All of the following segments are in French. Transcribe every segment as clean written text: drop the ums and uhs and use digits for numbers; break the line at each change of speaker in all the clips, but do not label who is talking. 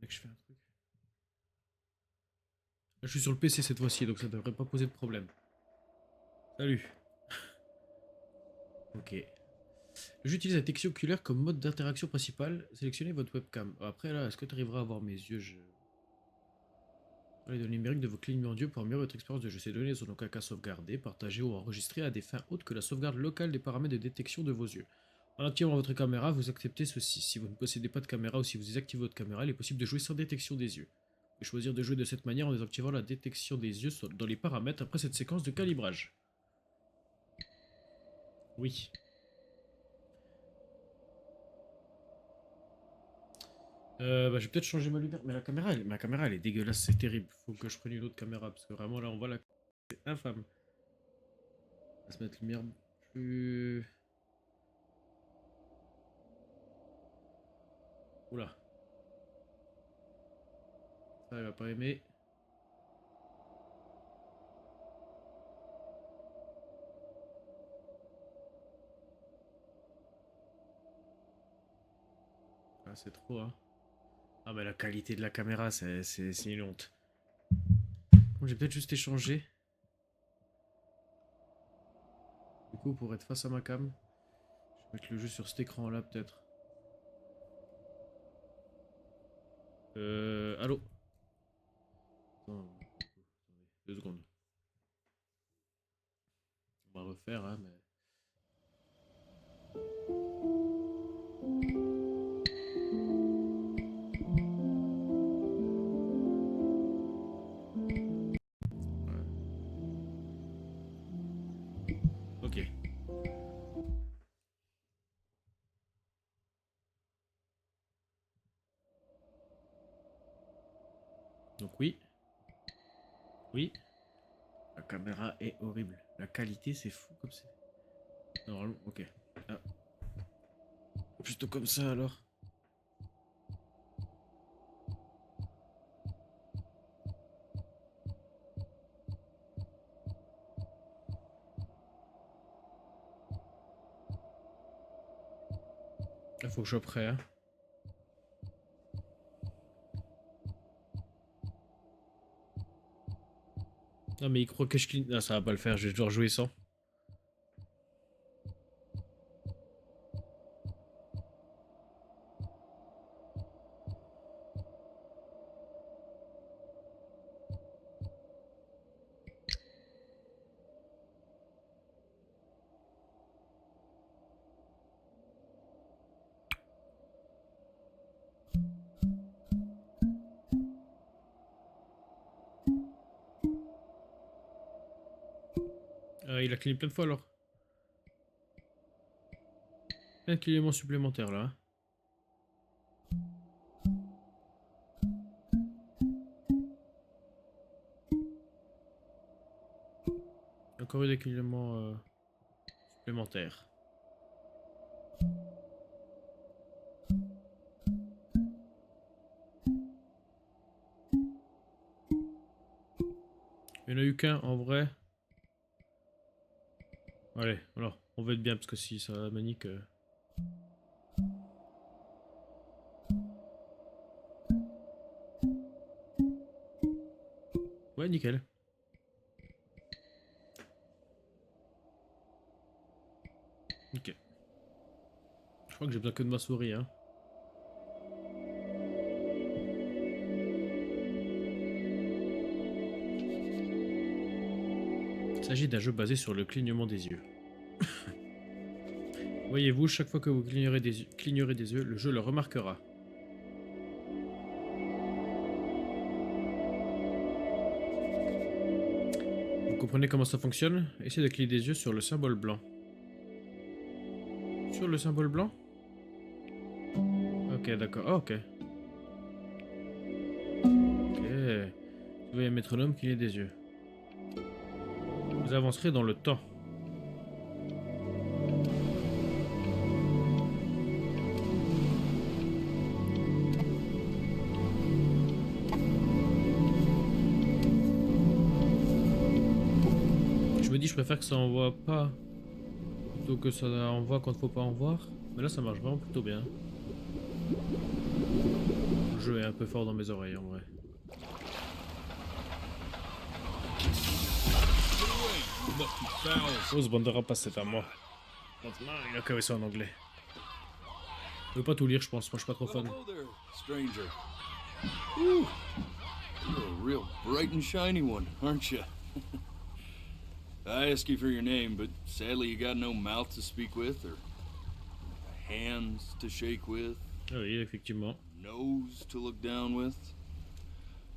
Faudrait que je fais un truc. Là, je suis sur le PC cette fois-ci, donc ça devrait pas poser de problème. Salut. Ok. J'utilise la détection oculaire comme mode d'interaction principal. Sélectionnez votre webcam. Après là, est-ce que tu arriveras à voir mes yeux? Les données numériques de vos clignements d'yeux pour améliorer votre expérience de jeu. Ces données sont donc à cas sauvegardées, partagées ou enregistrées à des fins autres que la sauvegarde locale des paramètres de détection de vos yeux. En activant votre caméra, vous acceptez ceci. Si vous ne possédez pas de caméra ou si vous désactivez votre caméra, il est possible de jouer sans détection des yeux. Vous pouvez choisir de jouer de cette manière en désactivant la détection des yeux dans les paramètres après cette séquence de calibrage. Oui. Je vais peut-être changer ma lumière, mais ma caméra elle est dégueulasse, c'est terrible. Faut que je prenne une autre caméra parce que vraiment là on voit la... C'est infâme. On va se mettre lumière plus... Oula, ça il va pas aimer. Ah, c'est trop, hein. Ah, mais la qualité de la caméra, c'est une honte. Bon, j'ai peut-être juste échangé. Du coup, pour être face à ma cam, je vais mettre le jeu sur cet écran là, peut-être. Allô? Attends, attendez, 2 secondes. On va refaire, hein, mais. Ouais. Ok. Donc, oui. Oui. La caméra est horrible. La qualité, c'est fou comme c'est. Normalement, ok. Ah. Plutôt comme ça alors. Il faut que je sois prêt, hein. Non, mais il croit que je cligne. Ah, ça va pas le faire, je vais devoir jouer sans. Il a cligné plein de fois alors. Plein de clignements supplémentaires là, hein. Encore eu des clignements supplémentaires. Il n'y en a eu qu'un en vrai. Allez, voilà, on va être bien parce que si ça manique. Ouais, nickel. Ok. Je crois que j'ai besoin que de ma souris, hein. Il s'agit d'un jeu basé sur le clignement des yeux. Voyez-vous, chaque fois que vous clignerez des yeux, le jeu le remarquera. Vous comprenez comment ça fonctionne? Essayez de cligner des yeux sur le symbole blanc. Sur le symbole blanc? Ok, d'accord. Oh, ok. Ok. Vous voyez un métronome cligner des yeux. Vous avancerez dans le temps. Je me dis, je préfère que ça envoie pas plutôt que ça envoie quand faut pas en voir. Mais là, ça marche vraiment plutôt bien. Le jeu est un peu fort dans mes oreilles en vrai. Oh, ce bande de rapaces, c'est à moi. Il a carré ça en anglais. Je veux pas tout lire, je pense. Moi, je suis pas trop fan.
Hello there, stranger. Ooh, you're a real bright and shiny one, aren't you? I asked you for your name, but sadly you got no mouth to speak with, or hands to shake with,
Ah oui, effectivement.
nose to look down with.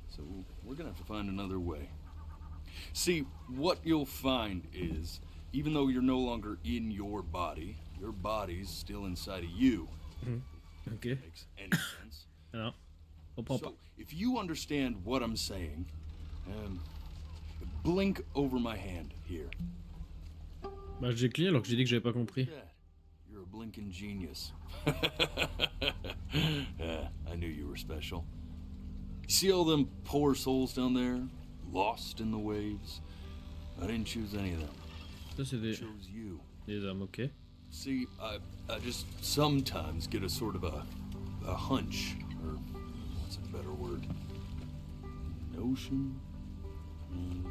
So we're gonna have to find another way. See, what you'll find is, even though you're no longer in your body's still inside of you.
Ok.
Makes any sense?
Alors, on prend pas.
So, if you understand what I'm saying, blink over my hand here.
Bah, j'ai cligné alors que j'ai dit que j'avais pas compris.
Yeah, you're a blinking genius. I knew you were special. You see all them poor souls down there, lost in the waves? I didn't choose any of them.
Ça, c'est
I
des
chose you.
âmes, ok.
See, I just sometimes get a sort of a hunch, or what's a better word? Notion?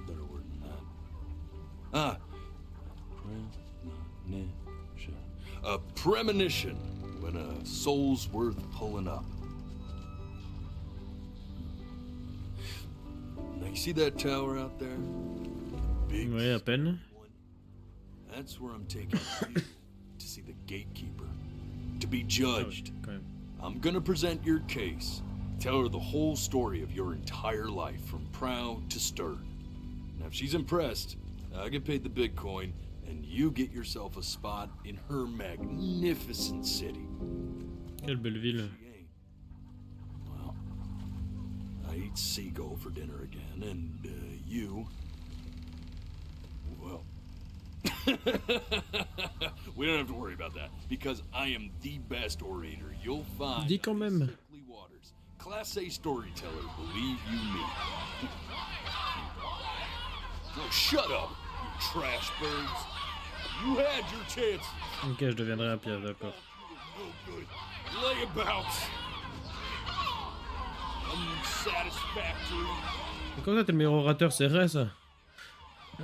Better word than that. Premonition. A premonition when a soul's worth pulling up. Now you see that tower out there? Big
Ouais, à peine.
one. That's where I'm taking you to see the gatekeeper, to be
Ah oui,
judged.
quand même.
I'm gonna present your case, tell her the whole story of your entire life, from proud to stern. Now, if she's impressed, I get paid the Bitcoin, and you get yourself a spot in her magnificent city.
Quelle belle ville.
She ain't. Well, I eat seagull for dinner again, and you. Well. We don't have to worry about that, because I am the best orator you'll find.
Dis quand
on these
même.
sickly waters. Class A storyteller, believe you me. Oh, shut up, you trash birds. You had your chances.
Ok, je deviendrai un pierre, d'accord.
No good. Layabouts. Unsatisfactory.
Et comment ça, t'es le meilleur orateur, c'est vrai ça?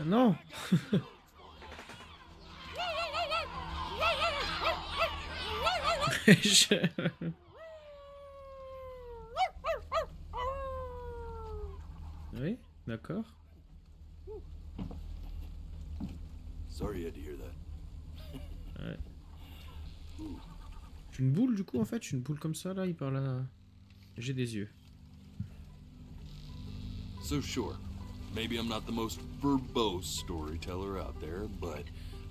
Non. Oui, d'accord.
Sorry you had to hear that.
Ouais. Je suis une boule du coup en fait, je suis une boule comme ça là, il parle à... J'ai des yeux.
So sure, maybe I'm not the most verbose storyteller out there, but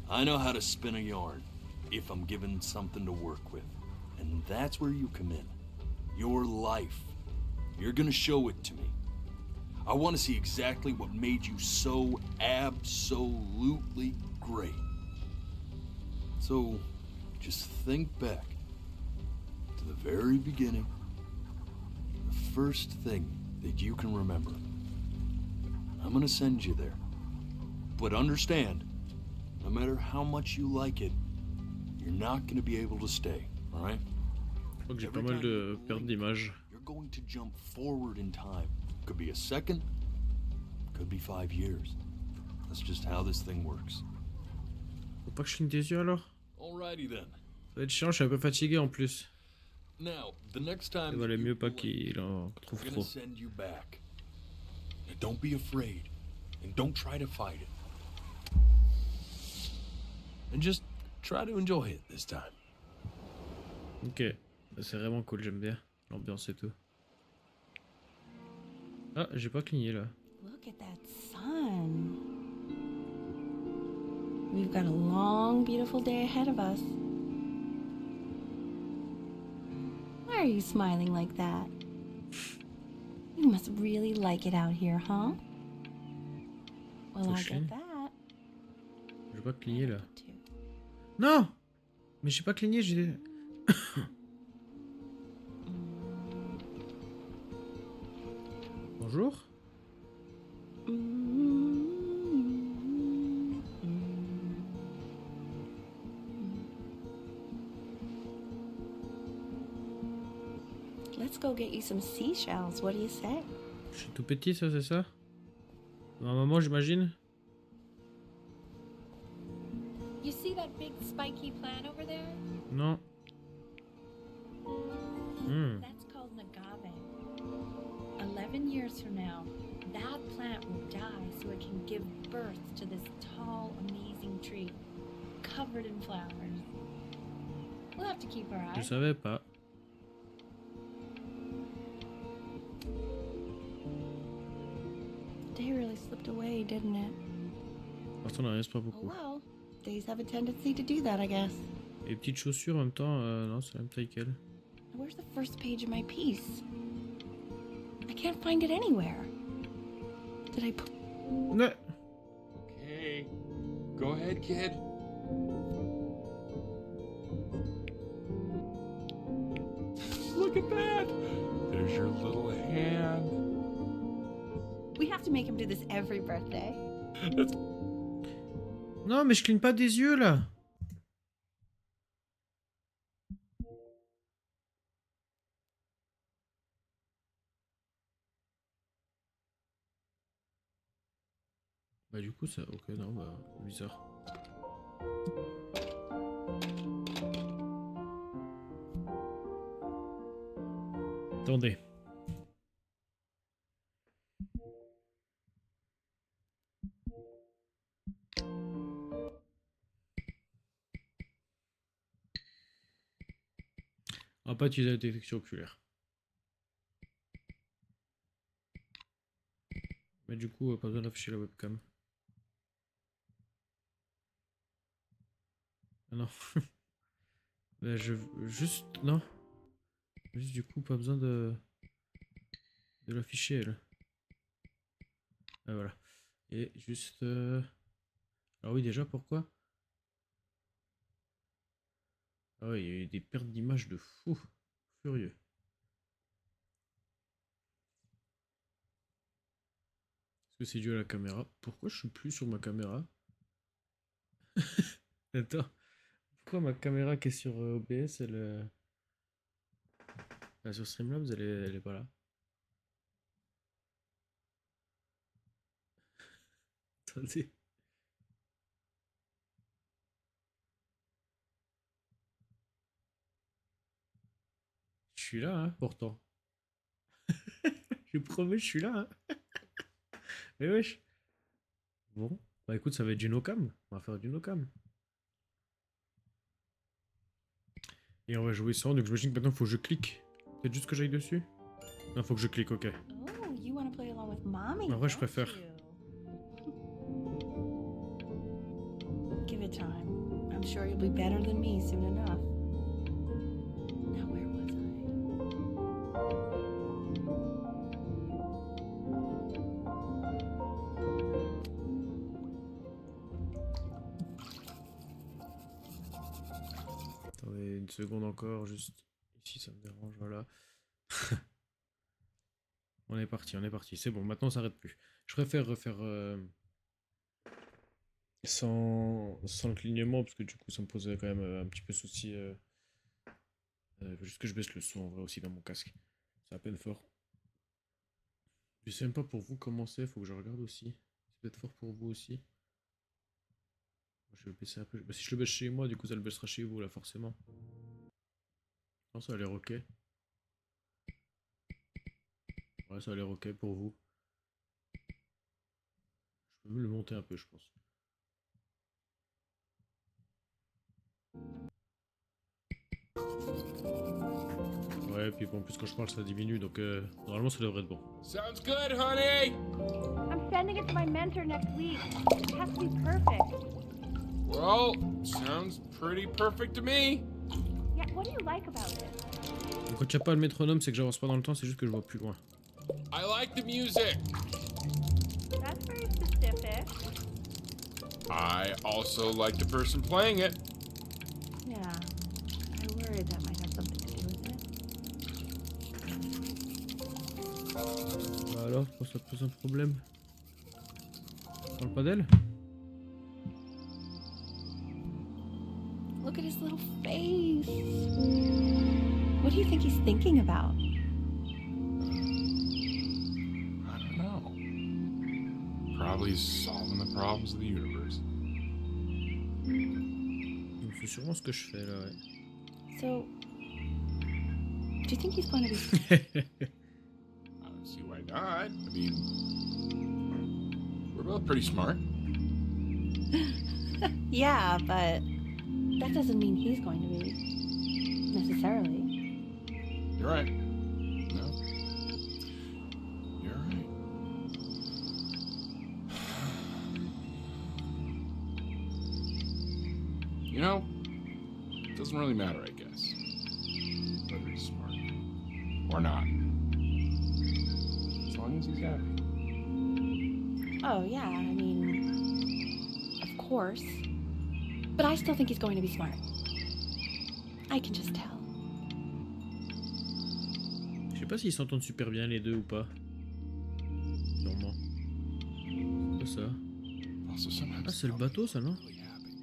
I know how to spin a yarn if I'm given something to work with. And that's where you come in. Your life. You're gonna show it to me. I want to see exactly what made you so absolutely great. So, just think back to the very beginning, the first thing that you can remember. I'm gonna send you there. But understand, no matter how much you like it, you're not gonna be able to stay, alright?
Je crois que j'ai pas mal de pertes d'image.
You're going to jump forward in time. Could be a second, could be 5 years. That's just how this thing works.
Faut pas que je cligne des yeux alors?
Alrighty then.
Ça va être chiant, je suis un peu fatigué en plus.
Now, the next time
Il valait
that
mieux
you
pas
blink,
qu'il en
I'm
trouve
gonna
trop.
send you back. And don't be afraid. And don't try to fight it. And just try to enjoy it this time.
Ok, c'est vraiment cool, j'aime bien l'ambiance et tout. Ah, j'ai pas cligné là.
Look at that sun. We've got a long, beautiful day ahead of us. Why are you smiling like that? You must really like it out here, huh? Well, I
Touché.
get that.
J'ai pas cligné là.
But too.
Non! Mais j'ai pas cligné, j'ai... Bonjour?
Let's go get you some seashells. What do you say?
Je suis tout petit, ça, c'est ça? Ma maman, j'imagine?
You see that big spiky plant over there?
Non. Hmm.
That's called an agave. 11 years from now, that plant will die so it can give birth to this tall, amazing tree, covered in flowers. We'll have to keep our
Je
eyes.
savais pas.
The day really slipped away, didn't it?
Pourtant, on reste pas
Oh
beaucoup.
well, days have a tendency to do that, I guess.
Les petites chaussures en même temps, non, c'est la même taille qu'elle.
Where's the first page of my piece? I can't find it anywhere. Did I put...
Ouais.
Okay. Go ahead, kid. Look at that! There's your little hand.
We have to make him do this every birthday.
Non, mais je cligne pas des yeux là. Bah du coup ça, ok, non, bah bizarre. Attendez. On va pas utiliser la détection oculaire. Mais du coup, pas besoin d'afficher la webcam. Ah non. Mais je... Juste... Non. Juste du coup, pas besoin de l'afficher, elle. Ah voilà. Et juste... Alors oui, déjà, pourquoi? Ah ouais, il y a eu des pertes d'image de fou. Furieux. Est-ce que c'est dû à la caméra? Pourquoi je suis plus sur ma caméra? Attends. Pourquoi ma caméra qui est sur OBS, elle... sur Streamlabs, elle est pas là? Attendez. Je suis là, hein, pourtant. Je promets, je suis là, hein. Mais wesh. Bon. Bah écoute, ça va être du no-cam. On va faire du no-cam. Et on va jouer sans, donc j'imagine que maintenant il faut que je clique. Peut-être juste que j'aille dessus? Non, faut que je clique, ok.
Oh, you want to play along with mommy?
En vrai, je
don't
préfère.
you? Give it time. I'm sure you'll be better than me soon enough. Now, where was
Attendez une seconde encore, juste ici ça me dérange, voilà. On est parti, c'est bon, maintenant on s'arrête plus. Je préfère refaire sans le clignement, parce que du coup ça me posait quand même un petit peu souci. Faut juste que je baisse le son en vrai aussi dans mon casque. C'est à peine fort. Je sais même pas pour vous comment c'est, faut que je regarde aussi. C'est peut-être fort pour vous aussi. Je vais le baisser un peu. Bah, si je le baisse chez moi, du coup ça le baissera chez vous là forcément. Non, ça a l'air ok. Ouais, ça a l'air ok pour vous. Je peux même le monter un peu, je pense. Ouais, puis bon, en plus quand je parle ça diminue, donc normalement ça devrait être bon.
Sounds good, honey!
I'm sending it to my mentor next week. It has to be perfect.
Well, sounds pretty perfect to me.
Yeah, what do you like about it?
Donc, quand il n'y a pas le métronome, c'est que j'avance pas dans le temps, c'est juste que je vois plus loin.
I like the music.
That's very specific.
I also like the person playing it.
Yeah, I worried that might have something to do with it.
Bah alors, je pense que ça pose un problème. On parle pas d'elle?
Look at his little face. What do you think he's thinking about?
Probably solving the problems of the universe.
Donc, c'est sûrement ce que je fais là, ouais.
So, do you think he's going to be...
I don't see why not. I mean, we're both pretty smart.
Yeah, but that doesn't mean he's going to be. Necessarily.
You're right. No. You're right. You know, it doesn't really matter, I guess. Whether he's smart or not. As long as he's happy.
Oh, yeah, I mean, of course. But I still think he's going to be smart. I can just tell.
Je sais pas s'ils s'entendent super bien les deux ou pas. Sûrement. C'est quoi ça?
Also, sometimes
Ah, c'est le bateau ça, non?
really happy.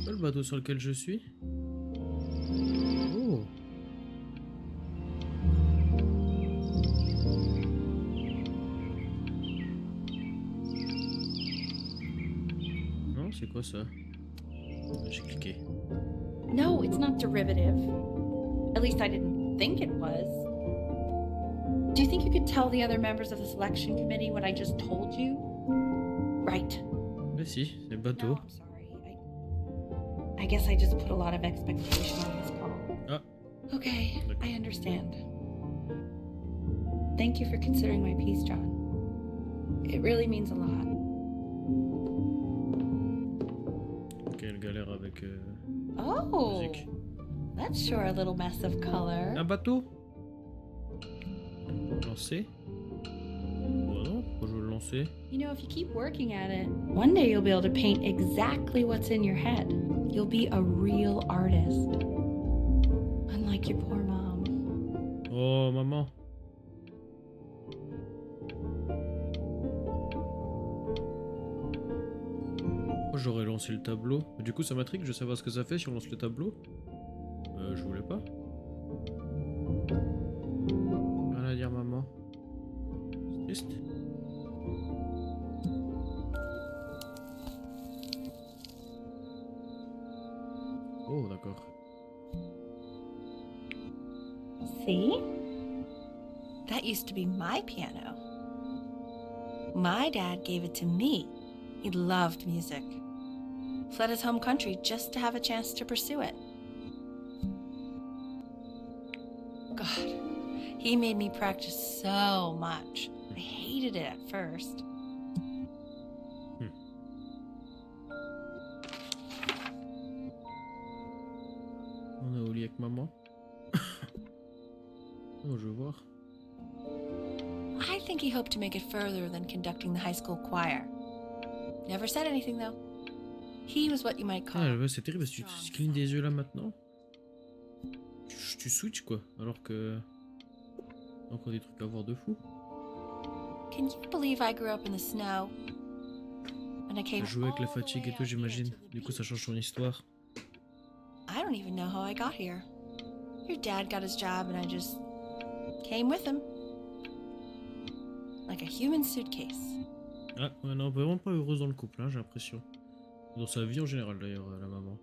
C'est pas le bateau sur lequel je suis? Oh! Non, c'est quoi ça? J'ai cliqué.
No, it's not derivative. At least I didn't think it was. Do you think you could tell the other members of the selection committee what I just told you? Right.
Mais si, c'est le
No,
bateau.
I'm sorry. I guess I just put a lot of expectation on this call.
Ah.
Okay, I understand. Thank you for considering my piece, John. It really means a lot.
Ok, elle galère avec
Oh,
musique.
that's sure a little mess of color.
Un bateau? Lancer? Bah non, pourquoi je veux le lancer?
You know, if you keep working at it, one day you'll be able to paint exactly what's in your head. You'll be a real artist. Unlike your poor mom.
Oh, maman. Pourquoi j'aurais lancé le tableau? Du coup, ça m'intrigue, je veux savoir ce que ça fait si on lance le tableau. Je voulais pas. Rien à dire, maman. C'est triste. Oh, d'accord.
See? That used to be my piano. My dad gave it to me. He loved music. Fled his home country just to have a chance to pursue it. God, he made me practice so much. I hated it at first.
On est au lit avec maman. Oh, je veux voir.
I think he hoped to make it further than conducting the high school choir. Never said anything though. He was what you might call.
Ah, ouais, c'est terrible parce que tu clignes des yeux là maintenant. Tu switches quoi, alors que. Encore des trucs à voir de fou.
Can you believe I grew up in the snow? And I came
T'as joué avec la
all the
fatigue
way
et tout,
out here
j'imagine.
to the
Du coup, ça
beach.
change ton histoire.
I don't even know how I got here. Your dad got his job and I just came with him. Like a human suitcase.
Ah, ouais, non, vraiment pas heureuse dans le couple, hein, j'ai l'impression. Dans sa vie en général d'ailleurs, la maman.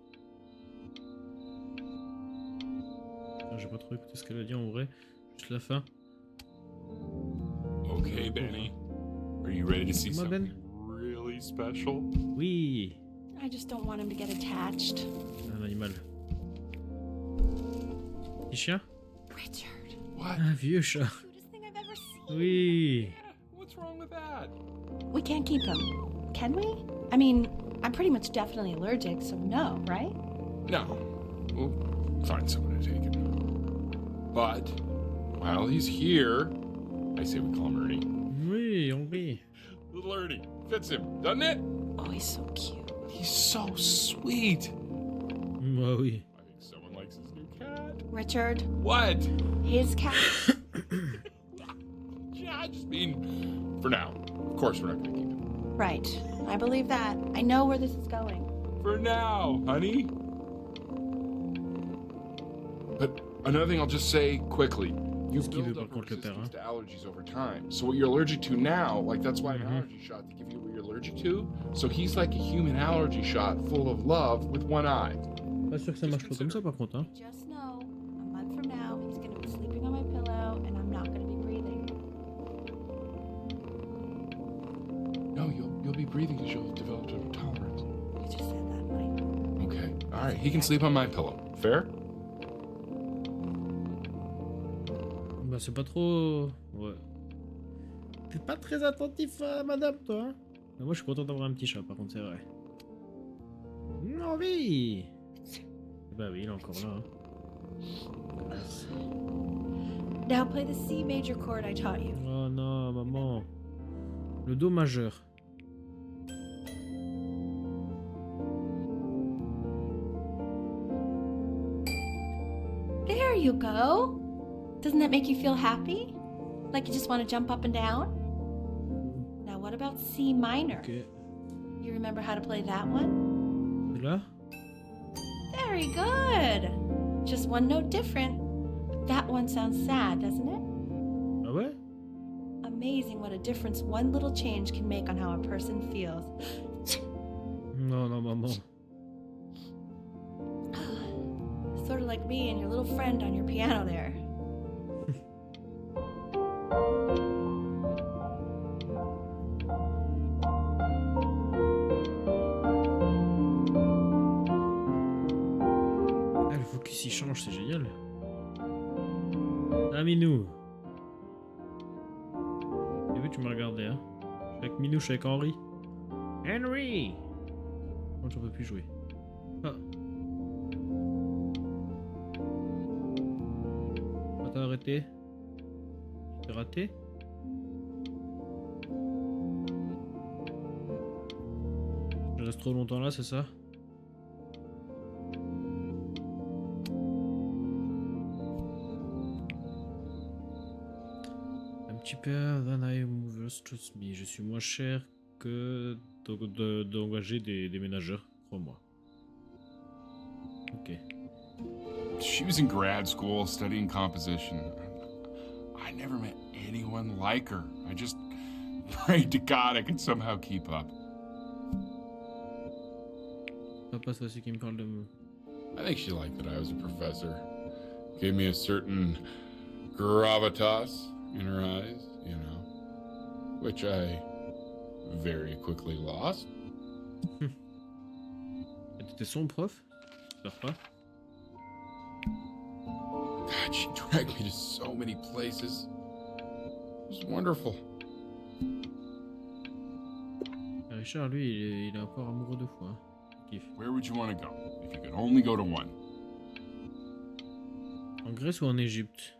Ah, j'ai pas trop écouté ce qu'elle a dit en vrai. Juste la fin.
Okay, Benny. Are you ready to see
Come on,
something
Ben.
really special?
Oui,
I just don't want him to get attached.
un animal. Petit chien?
Richard.
What?
Un vieux chat.
Cutest thing I've ever seen.
Oui.
What's wrong with that?
We can't keep him. Can we? I mean, I'm pretty much definitely allergic, so no, right?
No. We'll find someone to take him. But while he's here, I say we call him Ernie.
Oui, Henri.
Little Ernie. Fits him, doesn't it?
Oh, he's so cute.
He's so sweet.
Bah oui.
I think someone likes his new cat.
Richard,
What?
his cat.
Yeah, I just mean, for now. Of course, we're not going to keep him.
Right. I believe that. I know where this is going.
For now, honey. But another thing I'll just say quickly.
Qu'est-ce qu'il veut par
build up a
contre le père, hein?
resistance to allergies over time. So what you're allergic to now, like that's why an
Mhm.
allergy shot to give you what you're allergic to. So he's like a human allergy shot full of love with one eye.
Pas sûr que ça
Just
marche pas comme ça
consider.
par contre, hein?
Just know, a month from now, he's gonna be sleeping on my pillow and I'm not gonna be breathing.
No, you'll be breathing because you'll have developed a tolerance.
You just said that, Mike.
Okay. All right. He can sleep on my pillow. Fair?
Bah c'est pas trop... Ouais. T'es pas très attentif à madame, toi, hein? Bah, moi je suis content d'avoir un petit chat, par contre, c'est vrai. Non, oui! Bah oui, il est encore là, hein. Connasse.
Now play the C major chord I taught you.
Oh non, maman. Le do majeur.
There you go. Doesn't that make you feel happy? Like you just want to jump up and down? Now what about C minor?
Ok.
You remember how to play that one?
Et là?
Very good. Just one note different. That one sounds sad, doesn't it?
Ah ouais?
Amazing what a difference one little change can make on how a person feels.
Non, non, maman.
Sort of like me and your little friend on your piano there.
Ah, le focus il change, c'est génial. Ah, Minou. J'ai vu, tu m'as regardé, hein. Je suis avec Minou, je suis avec Henry. Henry! Moi, j'en peux plus jouer. Ah. Ah, t'as arrêté? T'es raté? Je reste trop longtemps là, c'est ça? Un petit peu than I movers, trust me. Je suis moins cher que d'engager des ménageurs, crois-moi. Ok.
She was in grad school studying composition. I never met anyone like her. I just prayed to God I could somehow keep up.
Papa, c'est celui qui me parle de...
I think she liked that I was a professor. Gave me a certain gravitas in her eyes, you know, which I very quickly lost.
T'étais son prof? J'espère pas.
God, she dragged me to so many places. It was wonderful.
Richard, lui, il est encore amoureux de fois. Hein. Kiff.
Where would you want to go if you could only go to one?
En Grèce ou en Égypte?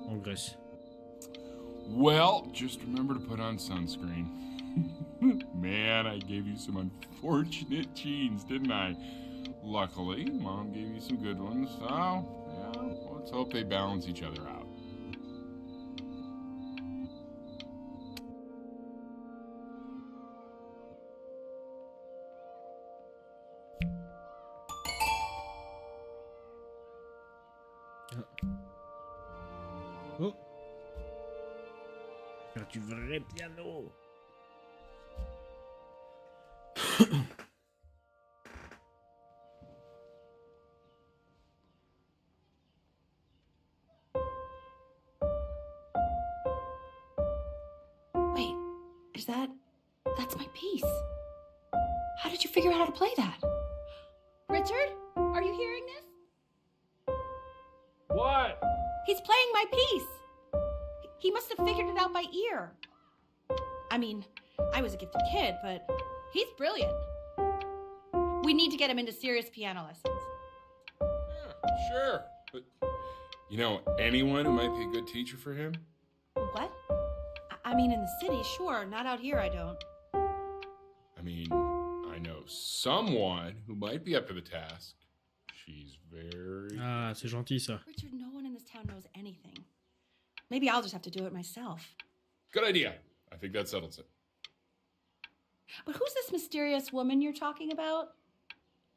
En Grèce.
Well, just remember to put on sunscreen. Man, I gave you some unfortunate genes, didn't I? Luckily, Mom gave you some good ones, so yeah, let's hope they balance each other out.
Oh! Faire du vrai piano!
Wait, is that... That's my piece. How did you figure out how to play that? Richard, are you hearing this?
What?
He's playing my piece. He must have figured it out by ear. I mean, I was a gifted kid, but he's brilliant. We need to get him into serious piano lessons.
Yeah, sure. But you know anyone who might be a good teacher for him?
What? I mean, in the city, sure. Not out here, I don't.
I mean, I know someone who might be up to the task. She's very...
Ah, c'est gentil ça.
Richard, no one in this town knows anything. Maybe I'll just have to do it myself.
Good idea. I think that settles it.
But who's this mysterious woman you're talking about?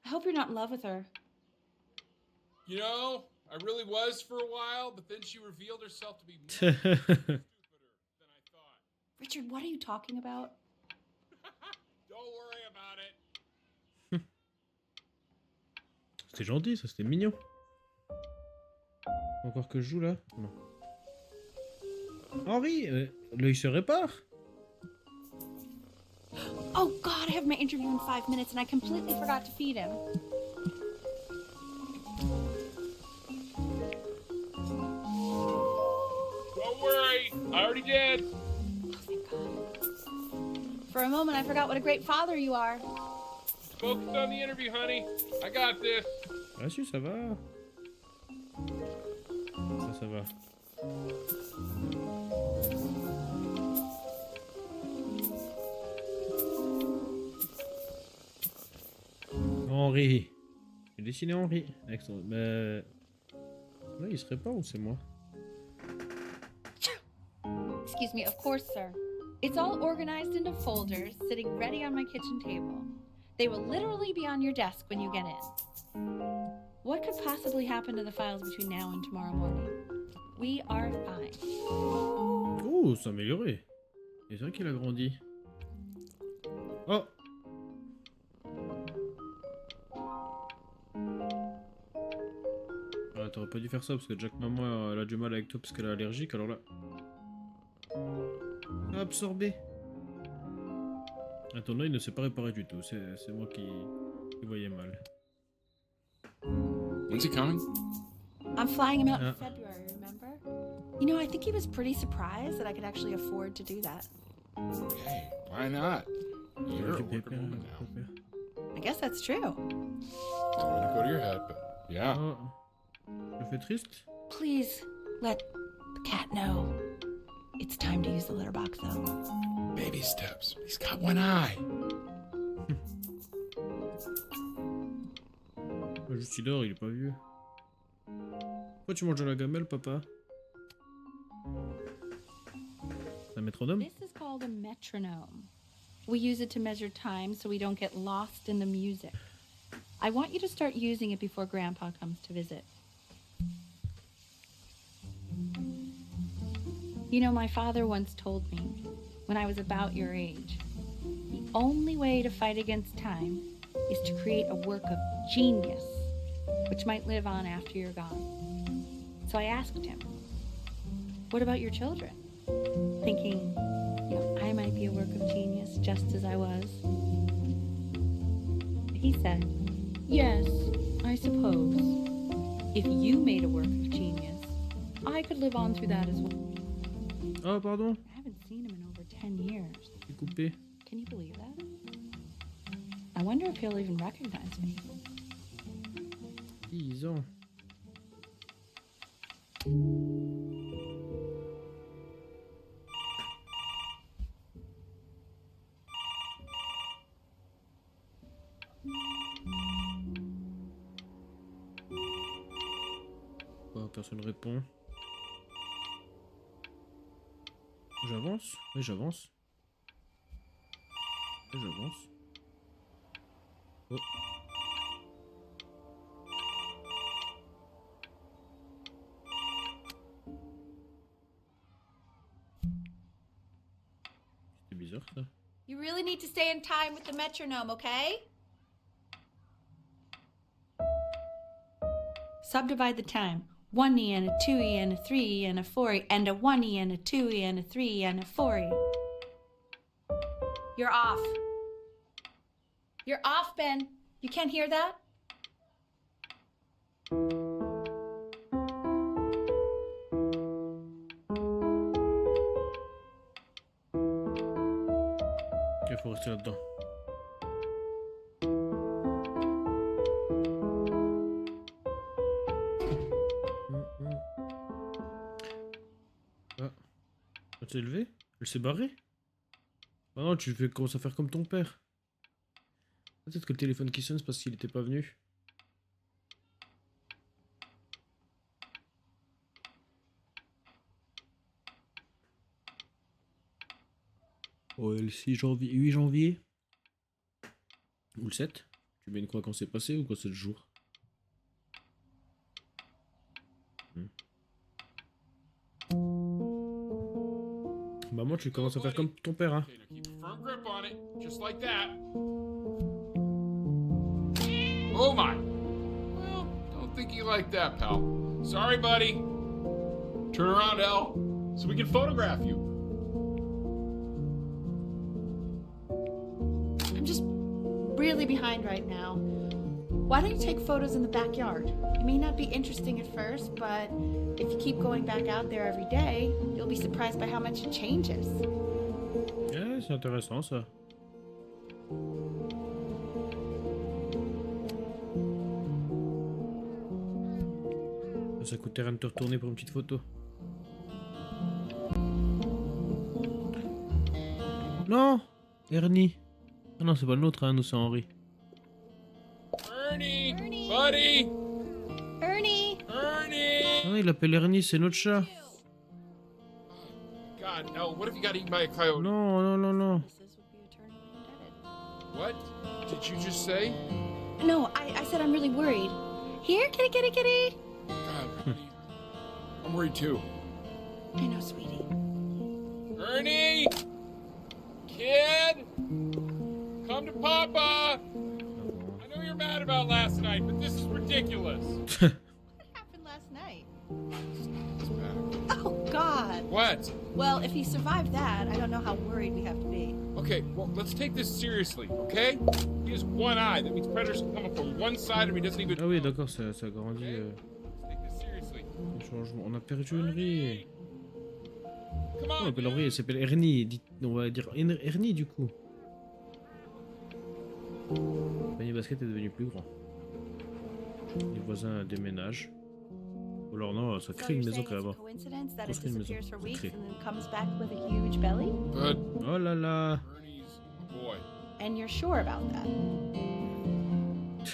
I hope you're not in love with her.
You know, I really was for a while, but then she revealed herself to be much stupider than I thought.
Richard, what are you talking about?
Don't worry about it.
C'était gentil, ça, c'était mignon. Encore que je joue là? Non. Henri, l'œil se répare.
Oh God, I have my interview in 5 minutes and I completely forgot to feed him.
Don't worry, I already did.
Oh, thank God. For a moment, I forgot what a great father you are.
Focus on the interview, honey. I got this.
Ah si, ça va. Ça va. Henri. J'ai dessiné Henri. Avec son... Mais... Là, il se répare ou c'est moi?
Excuse me, of course, sir. It's all organized into folders, sitting ready on my kitchen table. They will literally be on your desk when you get in. What could possibly happen to the files between now and tomorrow morning? We are fine.
Oh, c'est amélioré. Et c'est vrai qu'il a grandi. Oh! Ah, t'aurais pas dû faire ça parce que Jack maman elle a du mal avec toi parce qu'elle est allergique, alors là... Absorbé. Ah, ton œil ne s'est pas réparé du tout, c'est moi qui voyais mal.
When's he coming?
I'm flying him out in
Ah.
February, remember? You know, I think he was pretty surprised that I could actually afford to do that.
Hey, why not? You're a
Du
working
pépère,
woman now.
I guess that's true.
Don't let it go to your head, but yeah.
Oh. Je le fais triste?
Please let the cat know. It's time to use the litter box, though.
Baby steps. He's got one eye.
Juste il dort, il est pas vieux. Pourquoi tu manges de la gamelle, papa? C'est un métronome?
This is called a metronome. We use it to measure time so we don't get lost in the music. I want you to start using it before Grandpa comes to visit. You know, my father once told me, when I was about your age, the only way to fight against time is to create a work of genius, which might live on after you're gone. So I asked him, what about your children? Thinking, you know, I might be a work of genius just as I was. He said, yes, I suppose. If you made a work of genius, I could live on through that as well.
Oh, pardon.
I haven't seen him in over 10 years.
C'est coupé.
Can you believe that? I wonder if he'll even recognize me.
10 ans. Oh, personne répond. J'avance? Oui, j'avance. Oui, j'avance. Oh. C'est bizarre ça.
You really need to stay in time with the metronome, okay? Subdivide the time. 1E and a 2E and a 3E and a 4E and a 1E and a 2E and a 3E and a 4E. You're off. You're off, Ben. You can't hear that?
Il faut rester là-dedans. Ah. Elle s'est levée? Elle s'est barrée? Ah non, tu fais, commences à faire comme ton père. Peut-être que le téléphone qui sonne, c'est parce qu'il était pas venu. Ouais, le 6 janvier, 8 janvier. Ou le 7. Tu mets une croix quand c'est passé ou quand c'est le jour? Maman, tu commences à faire comme ton père, hein.
Okay, now keep a firm grip on it, just like that. Oh my! Well, don't think you like that, pal. Sorry, buddy. Turn around, Elle, so we can photograph you.
I'm just really behind right now. Why don't you take photos in the backyard? It may not be interesting at first, but if you keep going back out there every day, you'll be surprised by how much it changes.
Ouais, c'est intéressant ça. Ça coûte rien de te retourner pour une petite photo. Non, Ernie. Ah non, c'est pas le nôtre, hein, nous c'est Henri.
Ernie!
Ernie!
Buddy!
Ernie!
Ernie!
Ah, il appelle Ernie, c'est notre chat.
God, Elle, what if you got eaten by a coyote?
Non, non, non, non.
What did you just say?
No, I said I'm really worried. Here, kitty, kitty, kitty.
God, buddy. I'm worried too.
I know, sweetie.
Ernie! Kid! Come to Papa! I know you're mad about last night, but this is ridiculous.
What happened last night?
It's bad.
Oh, God.
What?
Well, if he survived that, I don't know how worried we have to be.
Okay, well, let's take this seriously, okay? He has one eye. That means predators can come up from one side and he doesn't even...
Ah oui, d'accord, ça grandit.
Okay? Let's take this seriously.
Les changements. On a perdu une rue.
Come
On
on,
appelle Henri,
man.
elle s'appelle Ernie. On va dire Ernie du coup. Le panier basket est devenu plus grand. Les voisins déménagent. Ou alors non, ça
So
crée
you're
une maison
saying it's a
carrément.
coincidence that it
Construire une maison.
disappears for weeks
Créer.
and then comes back with a huge belly?
But
Oh là là.
Ernie's a boy.
And you're sure about that?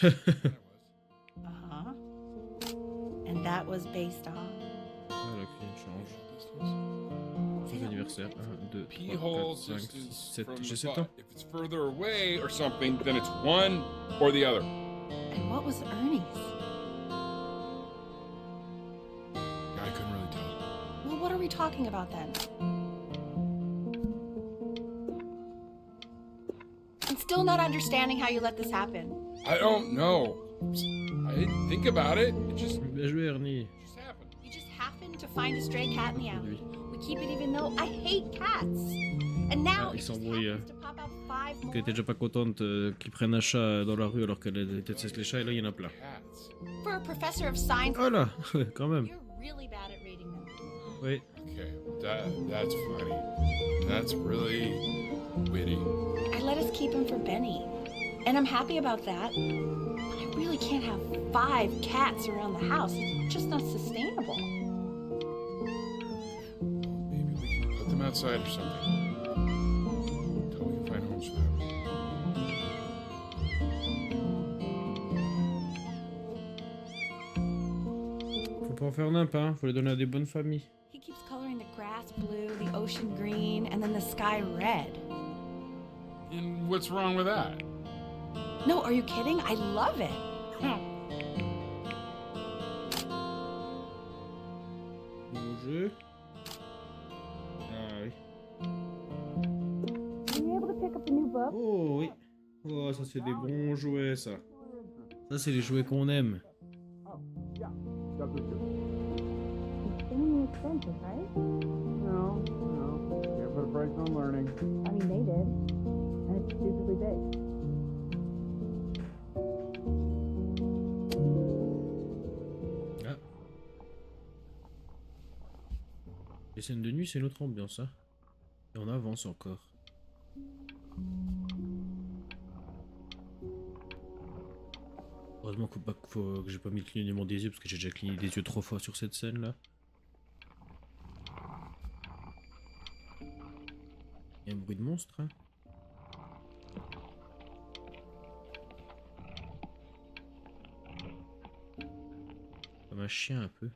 That was.
Uh-huh. And that was based on...
Ah, la cuisine change. Joyeux anniversaire. 1, 2, 3,
P-hole
4, 5, 6,
distance
7.
from
J'ai
the
7
butt.
ans.
If it's further away or something, then it's one or the other.
And what was Ernie's?
I couldn't really tell.
Well, what are we talking about then? I'm still not understanding how you let this happen.
I don't know. I didn't think about it. It just
Bien joué Ernie.
happened.
You just happened to find a stray cat in the alley.
Aujourd'hui.
We keep it even though I hate cats. And now
Ah,
it
ils
just
s'embrouillent,
happens to pop out 5 more.
Elle était déjà pas contente qu'ils prennent un chat dans la rue alors qu'elle déteste les chats et là il y en a plein.
Cats.
For a professor of science,
Oh là, quand même.
you're really bad at rating them.
Oui.
Okay, that's funny. That's really witty.
I let us keep him for Benny. And I'm happy about that. But I really can't have 5 cats around the house. It's just not sustainable.
Maybe we can put them outside or something. Until we can find homes for them.
Faut pas en faire nimp, hein. Faut les donner à des bonnes familles.
He keeps coloring the grass blue, the ocean green, and then the sky red.
And what's wrong with that?
No, are you kidding? I love it.
Bon jeu. Ah oui.
Were you able to pick up the new book?
Oh oui. Oh, ça c'est des bons jouets, ça. Ça c'est les jouets qu'on aime.
Extremely expensive, right?
No. Can't put a price on learning.
I mean, they did. And it's stupidly big.
Ah. Les scènes de nuit, c'est notre ambiance, hein. Et on avance encore. Heureusement que j'ai pas mis le clignotement des yeux parce que j'ai déjà cligné des yeux 3 fois sur cette scène là. Il y a un bruit de monstre, hein. Comme un chien un peu.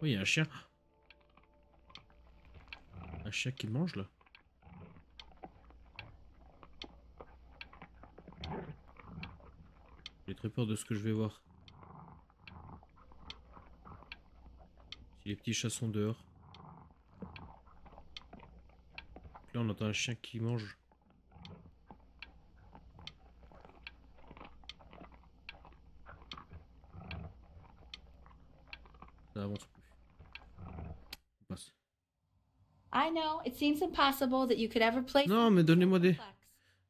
Oui, il y a un chien. Un chien qui mange là. très peur de ce que je vais voir. Si les petits chats sont dehors. Là, on entend un chien qui mange. Ça avance plus. On passe.
I know, it seems impossible that you could ever play
Non,
something
mais
so
donnez-moi
complex.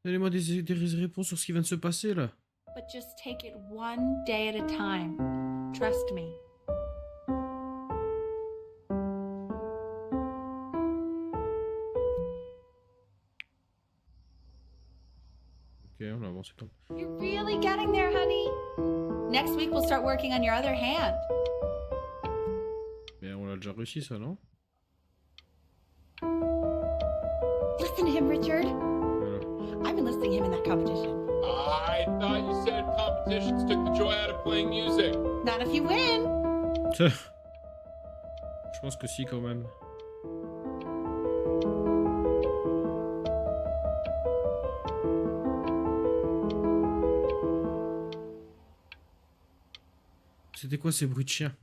des réponses sur ce qui vient de se passer là.
But just take it one day at a time. Trust me.
Ok, on a avancé comme.
You're really getting there, honey. Next week we'll start working on your other hand.
Mais on l'a déjà réussi ça, non?
Listen to him, Richard.
Voilà.
I've been listening to him in that competition.
I thought you said competitions took the joy out of playing music.
Not if you win.
Je pense que si quand même. C'était quoi ces bruits de chiens?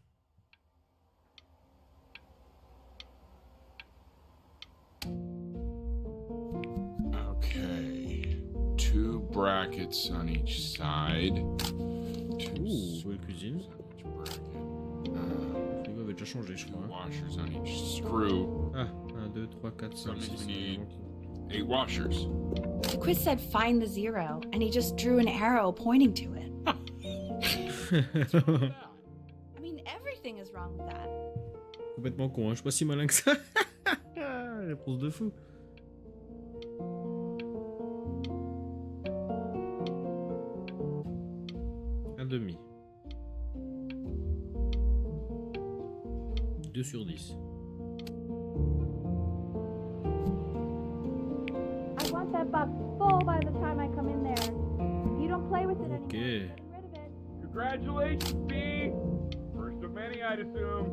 Okay. 2 brackets on each side.
Ouh, belle cuisine.
Each bracket.
Le frigo avait déjà changé, je
2
crois.
washers on each screw.
Ah, 1, 2, 3, 4, 5,
That
6,
means we need 8 washers.
The quiz said find the zero, and he just drew an arrow pointing to it. I mean, everything is wrong with that.
Complètement con, hein. Je suis pas si malin que ça. Réponse de fou. Un demi. 2 sur 10.
I want that box full by the time I come in there. If you don't play with it anymore,
Okay.
I'm getting rid of it.
Congratulations, B! First of many, I'd assume.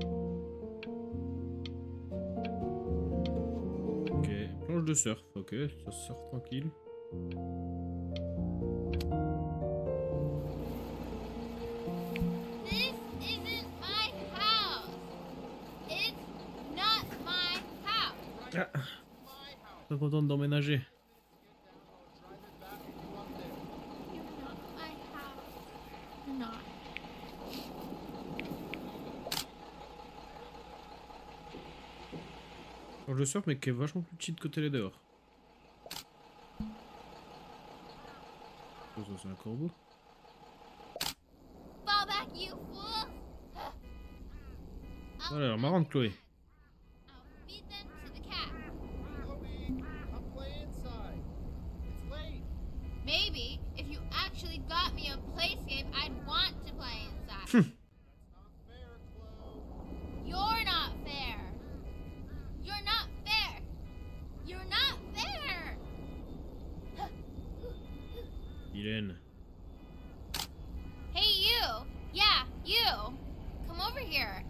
Ok, planche de surf, ok, ça se surfe tranquille.
This isn't my house. It's not my house.
Ah, pas contente d'emménager.
You're not my house. You're not.
Planche de surf, mais qui est vachement plus petite que télé dehors. Oh, ça c'est un corbeau.
Fall back, you fool.
Oh, elle a l'air marrante, Chloé.
I'll feed them to the cat.
I'll play inside. It's late.
Maybe if you actually got me a playscape, I'd want to play inside.
That's not fair, Chloe.
You're not fair. You're not fair. You're not fair.
Vilaine.
Hey, you. Yeah, you. Come over here.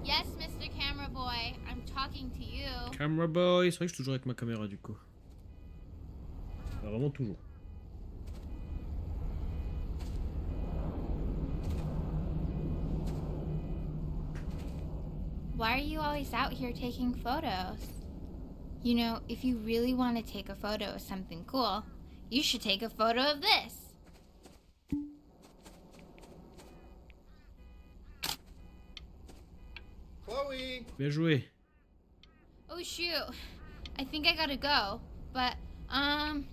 Yes, Mr. Camera Boy, I'm talking to you.
Camera boy, c'est vrai que je suis toujours avec ma caméra du coup. Enfin, vraiment toujours.
Why are you always out here taking photos? You know, if you really want to take a photo of something cool, you should take a photo of this.
Chloe!
Bien joué.
Oh shoot, I think I gotta go. But,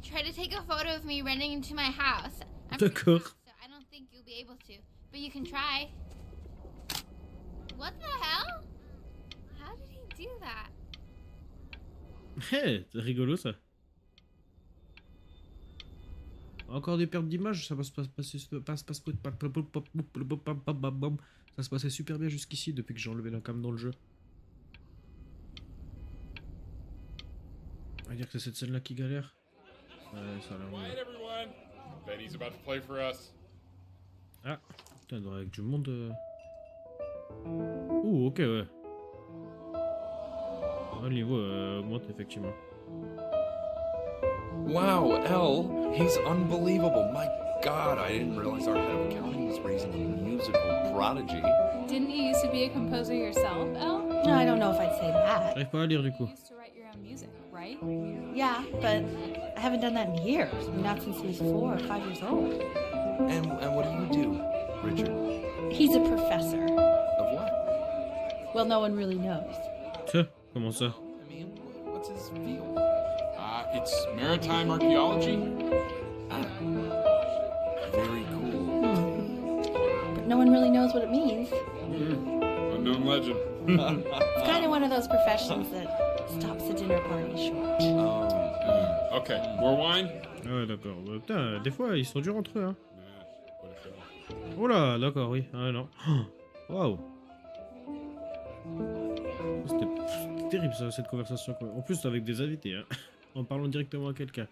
try to take a photo of me running into my house. I'm pretty
D'accord.
fast, so I don't think you'll be able to. But you can try. What the hell? How did he do that?
Hé, c'est rigolo ça. Encore des pertes d'image, ça se passait super bien jusqu'ici depuis que j'ai enlevé la cam dans le jeu. On va dire que c'est cette scène-là qui galère. Ouais, ça a l'air
Quiet,
mieux.
everyone. Benny's about to play for us.
Ah, putain, avec du monde. Ouh, ok, ouais. Le niveau augmente effectivement.
Wow, Elle, he's unbelievable. My God, I didn't realize our head of accounting was raising a musical prodigy.
Didn't you used to be a composer yourself, Elle?
No, I don't know if I'd say that.
J'arrive pas à lire du
You
coup.
used to write your own music, right?
Yeah, but I haven't done that in years. Not since he was 4 or 5 years old.
And what do you do, Richard?
He's a professor.
Of what?
Well, no one really knows.
Tiens, comment ça?
I mean, what's his field?
It's maritime archaeology.
Ah, very cool.
But no one really knows what it means.
Unknown legend.
It's kind of one of those professions that stops a dinner party short.
Okay, more wine?
Ah ouais, d'accord. Bah, putain, des fois, ils sont durs entre eux, hein. Oh là, d'accord, oui. Ah non. Waouh. C'était terrible, ça, cette conversation, quoi. En plus, avec des invités, hein. En parlant directement à quelqu'un.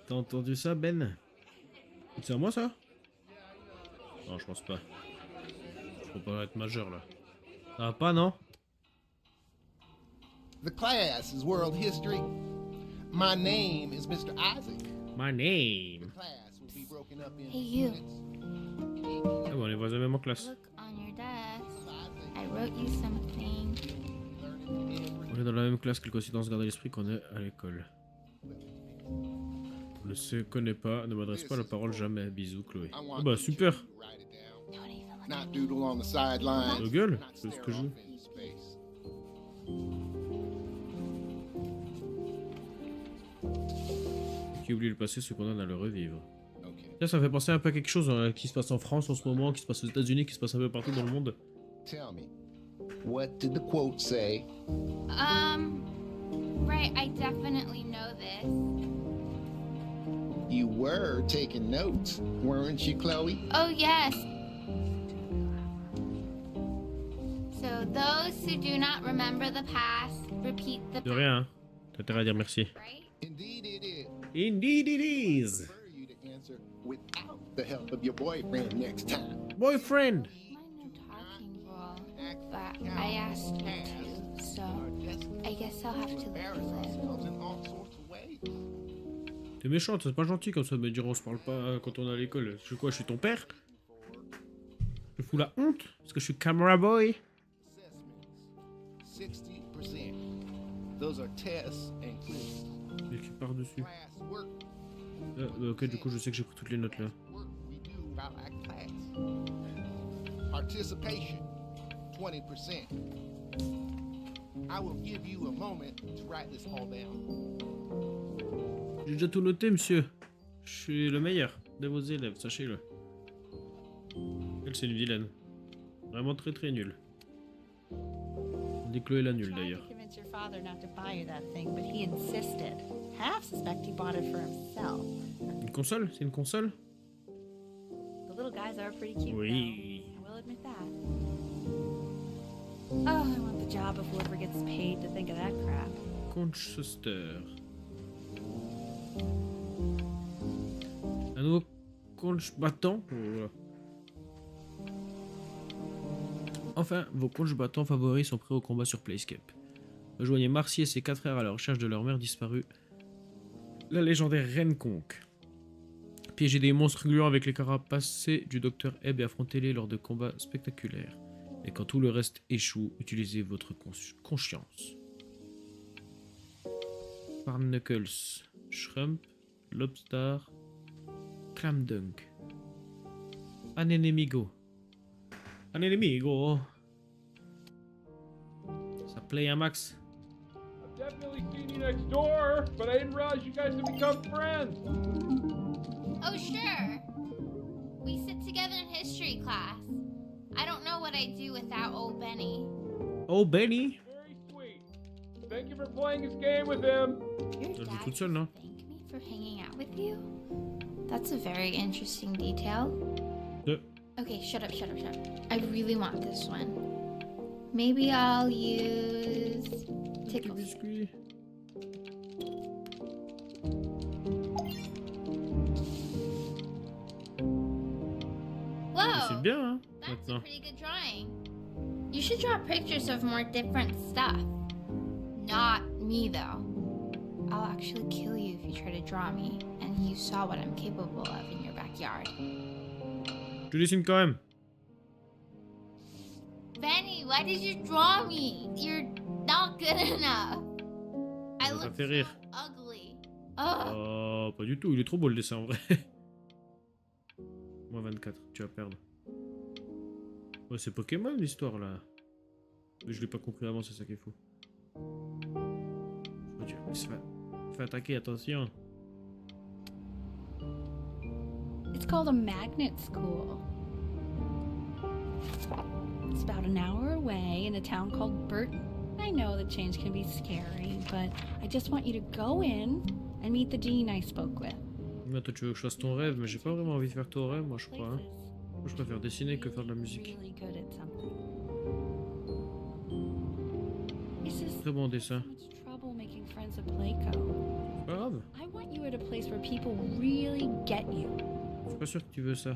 T'as entendu ça, Ben? C'est à moi, ça? Non, je pense pas. Je peux pas être majeur, là. Ça va pas, non?
The class is world history. My name is Mr. Isaac.
My name.
Class will be broken up in
Hey, you.
units.
Ah bon, on est voisins même en classe.
Look on your desk. I wrote you something.
On est dans la même classe, quelle coïncidence, gardez l'esprit qu'on est à l'école. Ne se connaît pas, ne m'adresse pas la parole jamais. Bisous, Chloé. Ah bah super.
Not doodle on the sidelines.
De gueule,
Not
c'est ce
stare
que je veux.
off into space.
Qui oublie le passé se condamne à le revivre.
Okay.
Là, ça fait penser un peu à quelque chose qui se passe en France en ce moment, qui se passe aux États-Unis, qui se passe un peu partout dans le monde.
Tell me, what did the quote say?
Right, I definitely know this.
You were taking notes, weren't you, Chloe?
Oh, yes. So those who do not remember the past, repeat the
De rien, hein. T'as intérêt à dire merci.
right?
Indeed it is.
Indeed it is.
I prefer you to answer without the help of your boyfriend next time.
Boyfriend.
Mine no talking rule, but I asked her to, so I guess I'll have to let you live.
In all sorts of ways.
T'es méchante, c'est pas gentil comme ça de me dire on se parle pas quand on est à l'école. Je suis quoi, je suis ton père? Je fous la honte parce que je suis camera boy.
Assessments, 60%. Those are tests and quizzes.
Et qui part dessus.
Class work,
Ok, du coup je sais que j'ai pris toutes les notes là.
work we do about our class. Participation, 20%. I will give you a moment to write this all down.
J'ai déjà tout noté, monsieur. Je suis le meilleur de vos élèves, sachez-le. Elle, c'est une vilaine. Vraiment très très nulle. On dit Chloé la nulle
Tried
d'ailleurs.
to convince your father not to buy you that thing, but he insisted. Half suspect he bought it for himself.
Une console? C'est une console?
The little guys are pretty cute,
Oui.
though. I will admit that. Oh, I want the job of whoever gets paid to think of that crap.
Conchester. Un nouveau conch battant. Oh là là. Enfin, vos conches battants favoris sont prêts au combat sur Playscape. Rejoignez Marcy et ses 4 frères à la recherche de leur mère disparue, la légendaire Reine Conque. Piégez des monstres gluants avec les carapacés du docteur Ebb et affrontez-les lors de combats spectaculaires. Et quand tout le reste échoue, utilisez votre conscience. Barnacles, Shrimp, Lobster, Clamdunk. Un enemigo. Un enemigo. Ça play un max.
I've definitely seen you next door, but I didn't realize you guys had become friends.
Oh, sure. We sit together in history class. I don't know what I'd do without old Benny.
Oh, Benny.
Very sweet. Thank you for playing this game with him.
Your
Elle joue
dad
toute seule, non?
thank me for hanging out with you? That's a very interesting detail. Okay, shut up. I really want this one. Maybe I'll use tickles.
Biscuit. C'est
Whoa!
bien, hein,
That's a
maintenant.
pretty good drawing. You should draw pictures of more different stuff. Not me, though. I'll actually kill you if you try to draw me, and you saw what I'm capable of in your backyard.
Je te dessine quand même.
Benny, why did you draw me? You're not good enough. I
Ça
look
fait
so
rire.
ugly. Ugh.
Oh, pas du tout. Il est trop beau le dessin en vrai. Moi 24, tu vas perdre. Ouais, c'est Pokémon l'histoire là. Mais je l'ai pas compris avant, c'est ça qui est fou. Oh, Dieu, il se fait attaquer, attention.
It's called a magnet school. It's about an hour away in a town called Burton. I know that change can be scary, but I just want you to go in and meet the dean I spoke with.
Mais toi, tu veux que je fasse ton rêve, mais j'ai pas vraiment envie de faire ton rêve, moi, je crois. Hein. Moi, je préfère dessiner que faire de la musique.
Really good at something. It's just
Très bon dessin.
so much trouble making friends at Playco.
C'est pas grave.
I want you at a place where people really get you.
Je suis pas sûr que tu veux ça.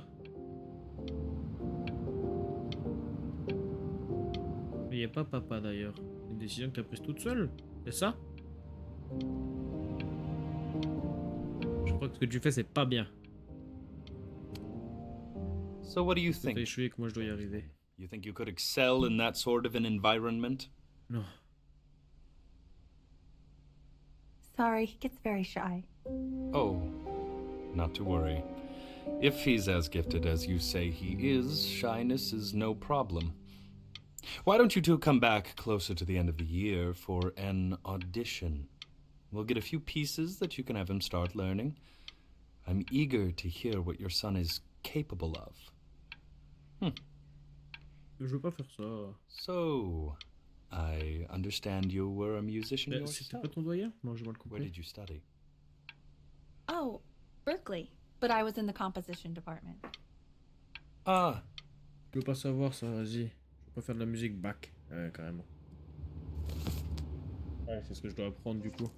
Mais y a pas papa d'ailleurs. C'est une décision que t'as prise toute seule. C'est ça? Je crois que ce que tu fais, c'est pas bien.
So what do you
T'as
think?
échoué que moi je dois y arriver.
You think you could excel in that sort of an environment?
Non.
Sorry, he gets very shy.
Oh, not to worry. If he's as gifted as you say he is, shyness is no problem. Why don't you two come back closer to the end of the year for an audition? We'll get a few pieces that you can have him start learning. I'm eager to hear what your son is capable of.
Je veux pas faire ça.
So, I understand you were a musician
C'était
yourself.
pas ton doyen? Non, j'ai mal
Where
compris.
did you study?
Oh, Berkeley. But I was in the composition department.
Ah,
Je veux pas savoir ça, vas-y. Je veux pas faire de la musique back. Ouais, carrément. Ouais, c'est ce que je dois apprendre du coup.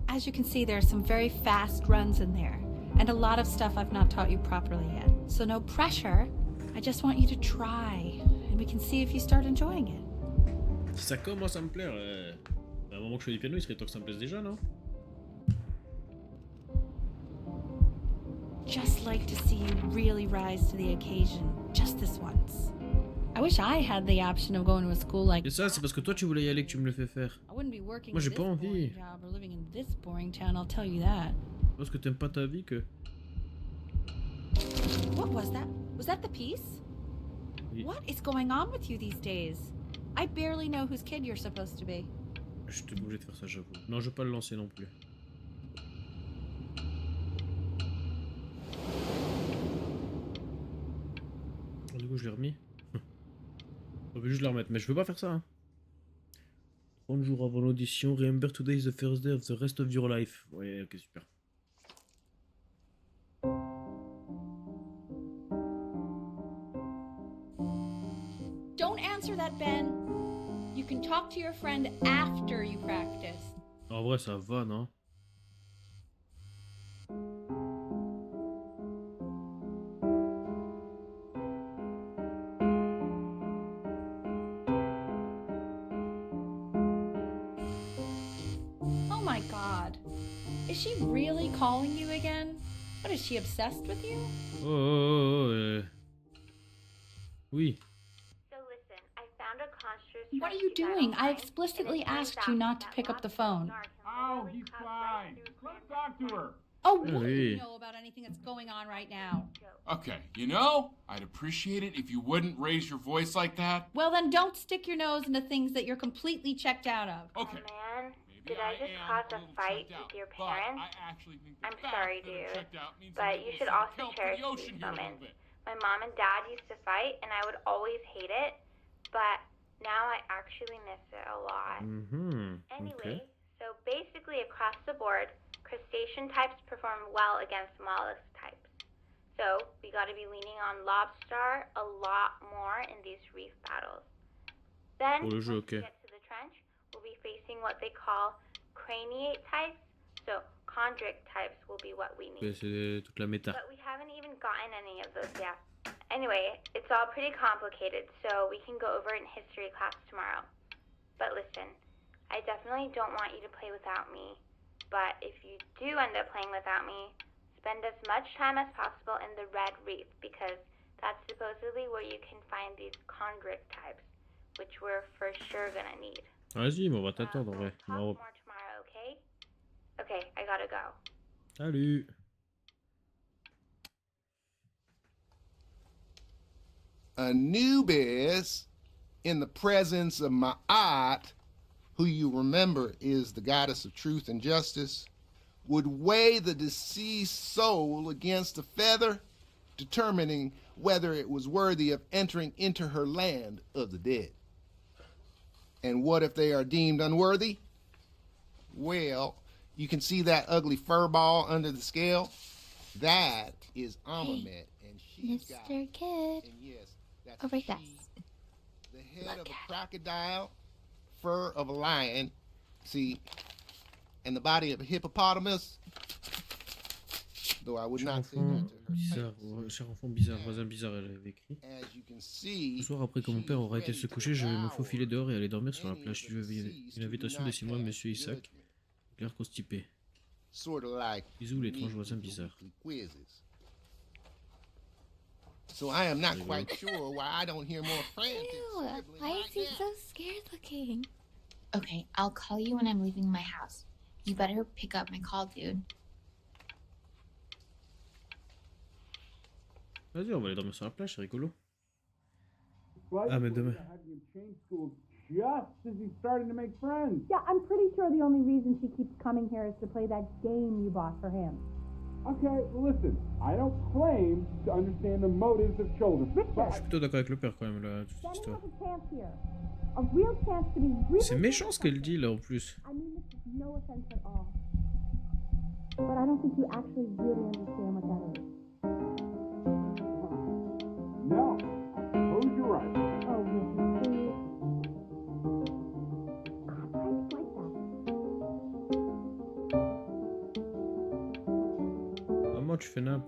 As you can see, there are some very fast runs in there, and a lot of stuff I've not taught you properly yet. So no pressure. I just want you to try, and we can see if you start enjoying it.
Si ça commence à me plaire, à un moment que je fais du piano, il serait temps que ça me plaise déjà, non?
Just like to see you really rise to the occasion, just this once. I wish I had the option of going to a school like
Et ça, c'est parce que toi tu voulais y aller que tu me le fais faire.
I wouldn't be working
Moi, j'ai
this
pas envie.
boring job or living in this boring town, I'll tell you that.
Parce que t'aimes pas ta vie que.
What was that? Was that the piece?
Oui.
What is going on with you these days? I barely know whose kid you're supposed to be.
Je t'ai obligé de faire ça, j'avoue. Non, je vais pas le lancer non plus. Du coup, je l'ai remis. On peut juste la remettre, mais je veux pas faire ça. Hein. 30 jours avant l'audition, remember today is the first day of the rest of your life. Ouais, ok, super.
Don't answer that, Ben. You can talk to your friend after you practice.
En vrai, ça va, non?
Oh my god. Is she really calling you again? What, is she obsessed with you?
Oui.
So listen, I found a construct.
What are you doing? I explicitly asked you not to pick up the phone.
Oh, he's fine. Let's talk to her.
Oh, what do
Hey.
you know about anything that's going on right now?
Okay, you know, I'd appreciate it if you wouldn't raise your voice like that.
Well, then don't stick your nose into things that you're completely checked out of.
Okay.
Oh man,
maybe
did I just
am
cause a
little
fight
checked out,
with your
but
parents?
I actually think the
I'm
fact
sorry,
that I'm
dude,
checked out means
but
I'm
you
a
should
little
also
tilt to
cherish
the ocean
these
here a little
moments.
bit.
My mom and dad used to fight, and I would always hate it, but now I actually miss it a lot.
Mhm.
Anyway,
Ok.
so basically across the board, crustacean types perform well against mollusk types. So we got to be leaning on lobster a lot more in these reef battles. Then,
Pour le
once
jeu,
we
ok.
get to the trench, we'll be facing what they call craniate types. So chondric types will be what we
Ouais,
need.
c'est toute la méta.
But we haven't even gotten any of those yet. Anyway, it's all pretty complicated, so we can go over it in history class tomorrow. But listen, I definitely don't want you to play without me. But if you do end up playing without me, spend as much time as possible in the Red Reef because that's supposedly where you can find these chondric types, which we're for sure gonna need.
Vas-y, mais on va t'attendre en
We'll
vrai.
talk more tomorrow, okay? Okay, I gotta go.
Salut.
Anubis, in the presence of Ma'at, who you remember is the goddess of truth and justice, would weigh the deceased soul against a feather, determining whether it was worthy of entering into her land of the dead. And what if they are deemed unworthy? Well, you can see that ugly fur ball under the scale? That is Amamet, and she's got...
Mr. Kid.
And yes, that's
Over
she,
this.
the head of a crocodile, fur of a lion, see, and the body of a hippopotamus. Though I would not say that to her
Bizarre,
face.
cher enfant bizarre, voisin bizarre, elle avait écrit.
As you can see,
Ce soir, après que mon père aura été se coucher, je vais me faufiler dehors et aller dormir sur la plage. Tu veux une invitation de 6 mois, monsieur Isaac. L'air constipé.
sort of like
Bisous, l'étrange
me
voisin
with the
bizarre.
weekly quizzes. So I am not quite sure why I don't hear more frantic
Ew,
scribbling
why
right
is he
now.
so scared looking? Okay, I'll call you when I'm leaving my house. You better pick up my call, dude.
Vas-y, on va aller dormir sur la plage, c'est rigolo.
But
Ah, mais demain.
having him change schools just as he's starting to make friends.
Yeah, I'm pretty sure the only reason she keeps coming here is to play that game you bought for him.
Okay, well, listen, I don't claim to understand the motives of children.
Je suis plutôt d'accord avec le père quand même, là, toute cette
Danny
histoire.
has a chance here. A real chance to be really
C'est méchant ce qu'elle dit là en plus.
I mean this is no offense at all. But I don't think you actually really understand what that is.
No, I suppose you're right.
Oh, Ricky, please. God, why is it like that?
Maman, tu fais nappe.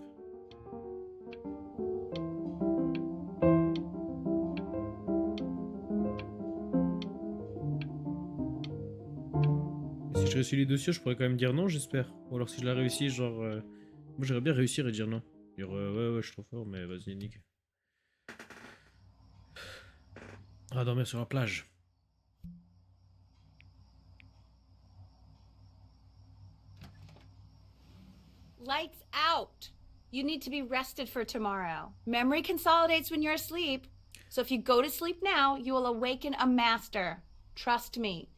Si je réussis les dossiers, je pourrais quand même dire non, j'espère. Ou alors si je la réussis, genre... Moi j'aimerais bien réussir et dire non. Dire ouais, je suis trop fort, mais vas-y, nique. On va dormir sur la plage.
Lights out. You need to be rested for tomorrow. Memory consolidates when you're asleep. So if you go to sleep now, you will awaken a master. Trust me.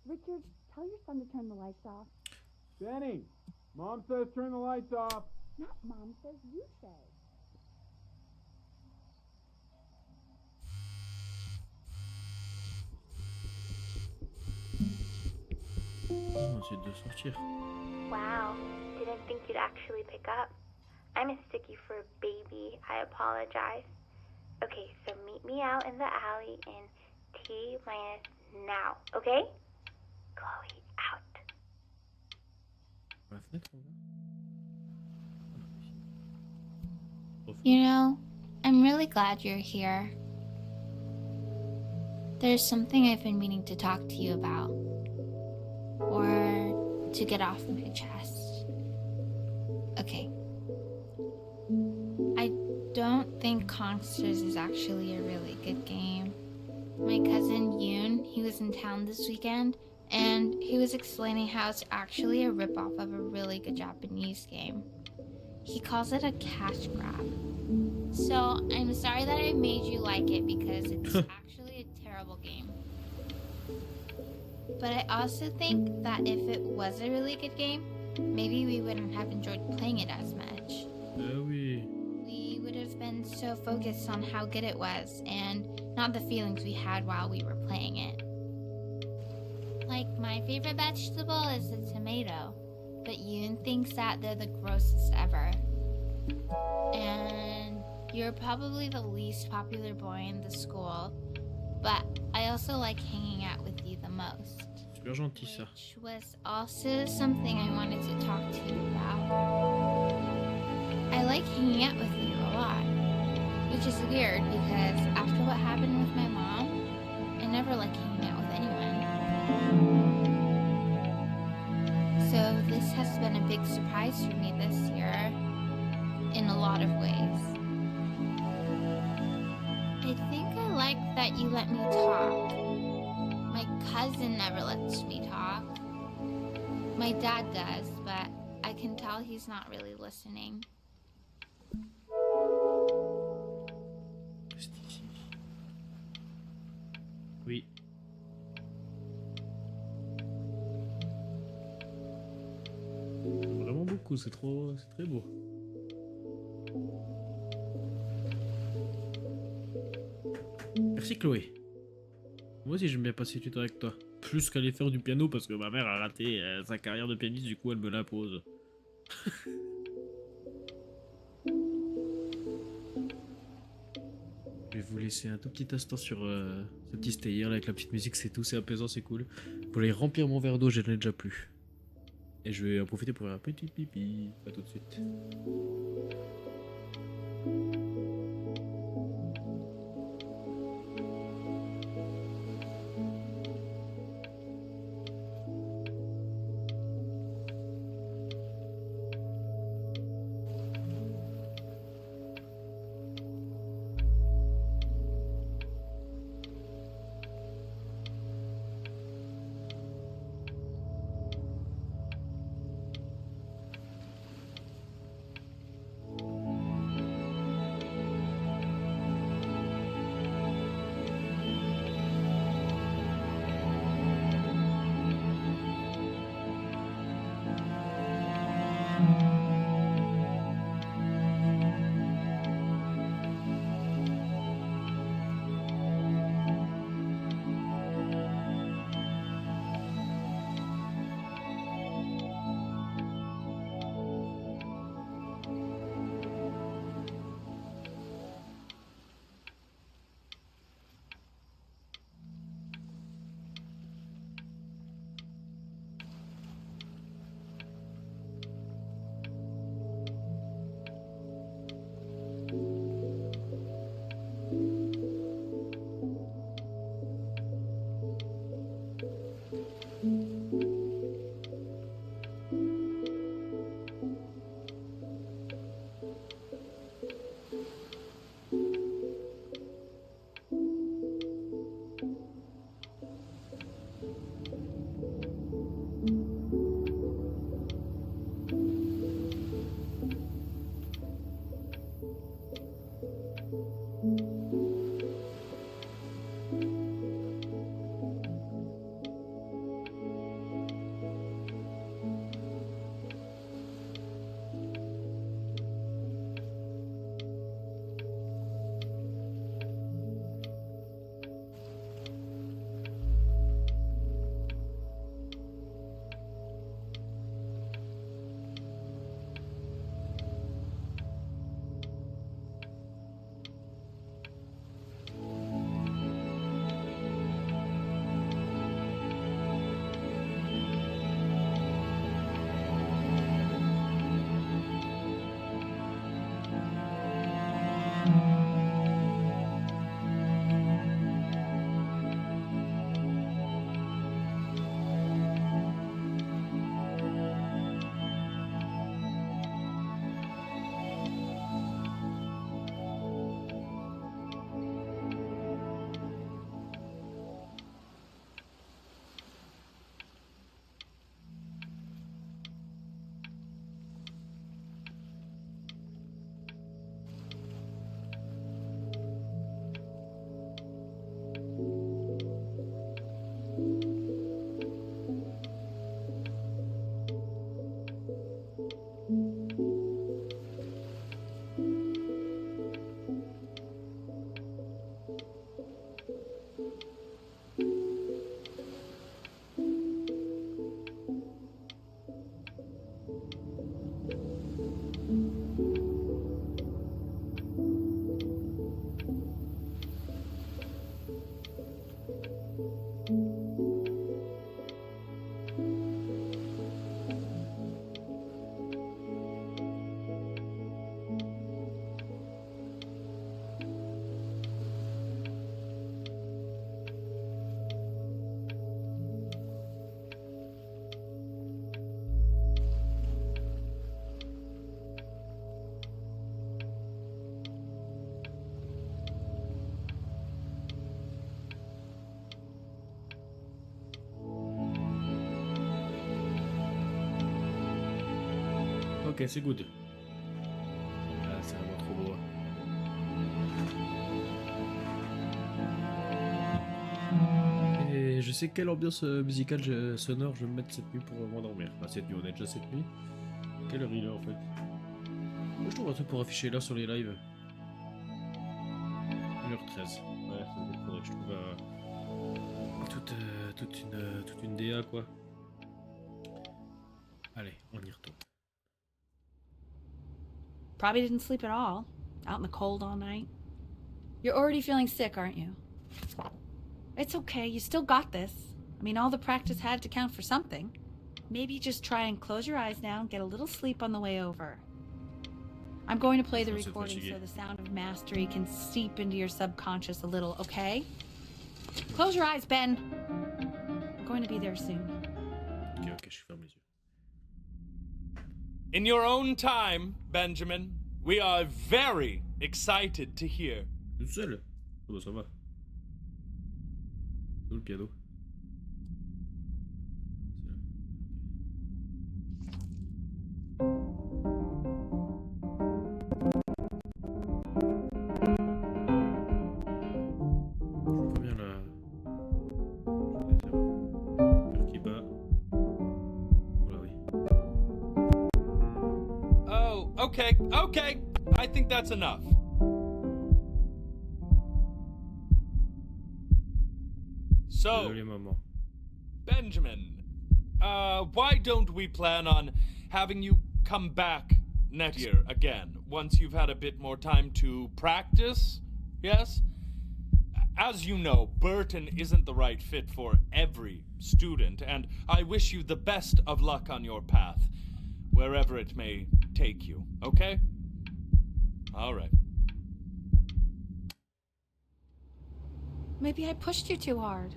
Richard, tell your son to turn the lights off.
Danny, Mom says turn the lights off.
Not Mom says, you say.
On va essayer de sortir.
Wow, didn't think you'd actually pick up. I'm a sticky for a baby. I apologize. Okay, so meet me out in the alley in T minus now, okay? Chloe, out.
Par la fenêtre, on va.
You know, I'm really glad you're here. There's something I've been meaning to talk to you about. Or to get off my chest. Okay. I don't think Consters is actually a really good game. My cousin Yoon, he was in town this weekend, and he was explaining how it's actually a ripoff of a really good Japanese game. He calls it a cash grab. So I'm sorry that I made you like it because it's actually a terrible game. But I also think that if it was a really good game, maybe we wouldn't have enjoyed playing it as much.
Oui.
We would have been so focused on how good it was and not the feelings we had while we were playing it. Like, my favorite vegetable is the tomato, but Yoon thinks that they're the grossest ever. And you're probably the least popular boy in the school, but I also like hanging out with you the most.
Super gentil ça.
Which was also something I wanted to talk to you about. I like hanging out with you a lot, which is weird because after what happened with my mom, I never like hanging out with anyone. So this this has been a big surprise for me this year, in a lot of ways. I think I like that you let me talk. My cousin never lets me talk. My dad does, but I can tell he's not really listening.
Reste ici. Oui. Vraiment beaucoup, c'est très beau. Merci Chloé. Moi aussi j'aime bien passer du temps avec toi. Plus qu'aller faire du piano parce que ma mère a raté sa carrière de pianiste, du coup elle me l'impose. Je vais vous laisser un tout petit instant sur ce petit stayer là avec la petite musique, c'est tout, c'est apaisant, c'est cool. Pour aller remplir mon verre d'eau, je n'en ai déjà plus. Et je vais en profiter pour faire un petit pipi. À tout de suite. Ok, c'est good. Ah, c'est vraiment trop beau. Et je sais quelle ambiance musicale sonore je vais me mettre cette nuit pour m'endormir. Enfin, cette nuit, on est déjà cette nuit. Quelle heure il est en fait? Moi, je trouve un truc pour afficher l'heure sur les lives. 1h13. Ouais, ça veut dire qu'il faudrait que je trouve toute une DA quoi. Allez, on y retourne.
Probably didn't sleep at all. Out in the cold all night. You're already feeling sick, aren't you? It's okay, you still got this. I mean, all the practice had to count for something. Maybe just try and close your eyes now and get a little sleep on the way over. I'm going to play the recording so the sound of mastery can seep into your subconscious a little, okay? Close your eyes, Ben. I'm going to be there soon.
Ok, je ferme les yeux.
In your own time, Benjamin, we are very excited to hear.
Tout seul? Oh bah ça va. Où le piano?
Okay, I think that's enough. So, Benjamin, why don't we plan on having you come back next year again, once you've had a bit more time to practice, yes? As you know, Burton isn't the right fit for every student, and I wish you the best of luck on your path, wherever it may take you, okay? All right.
Maybe I pushed you too hard.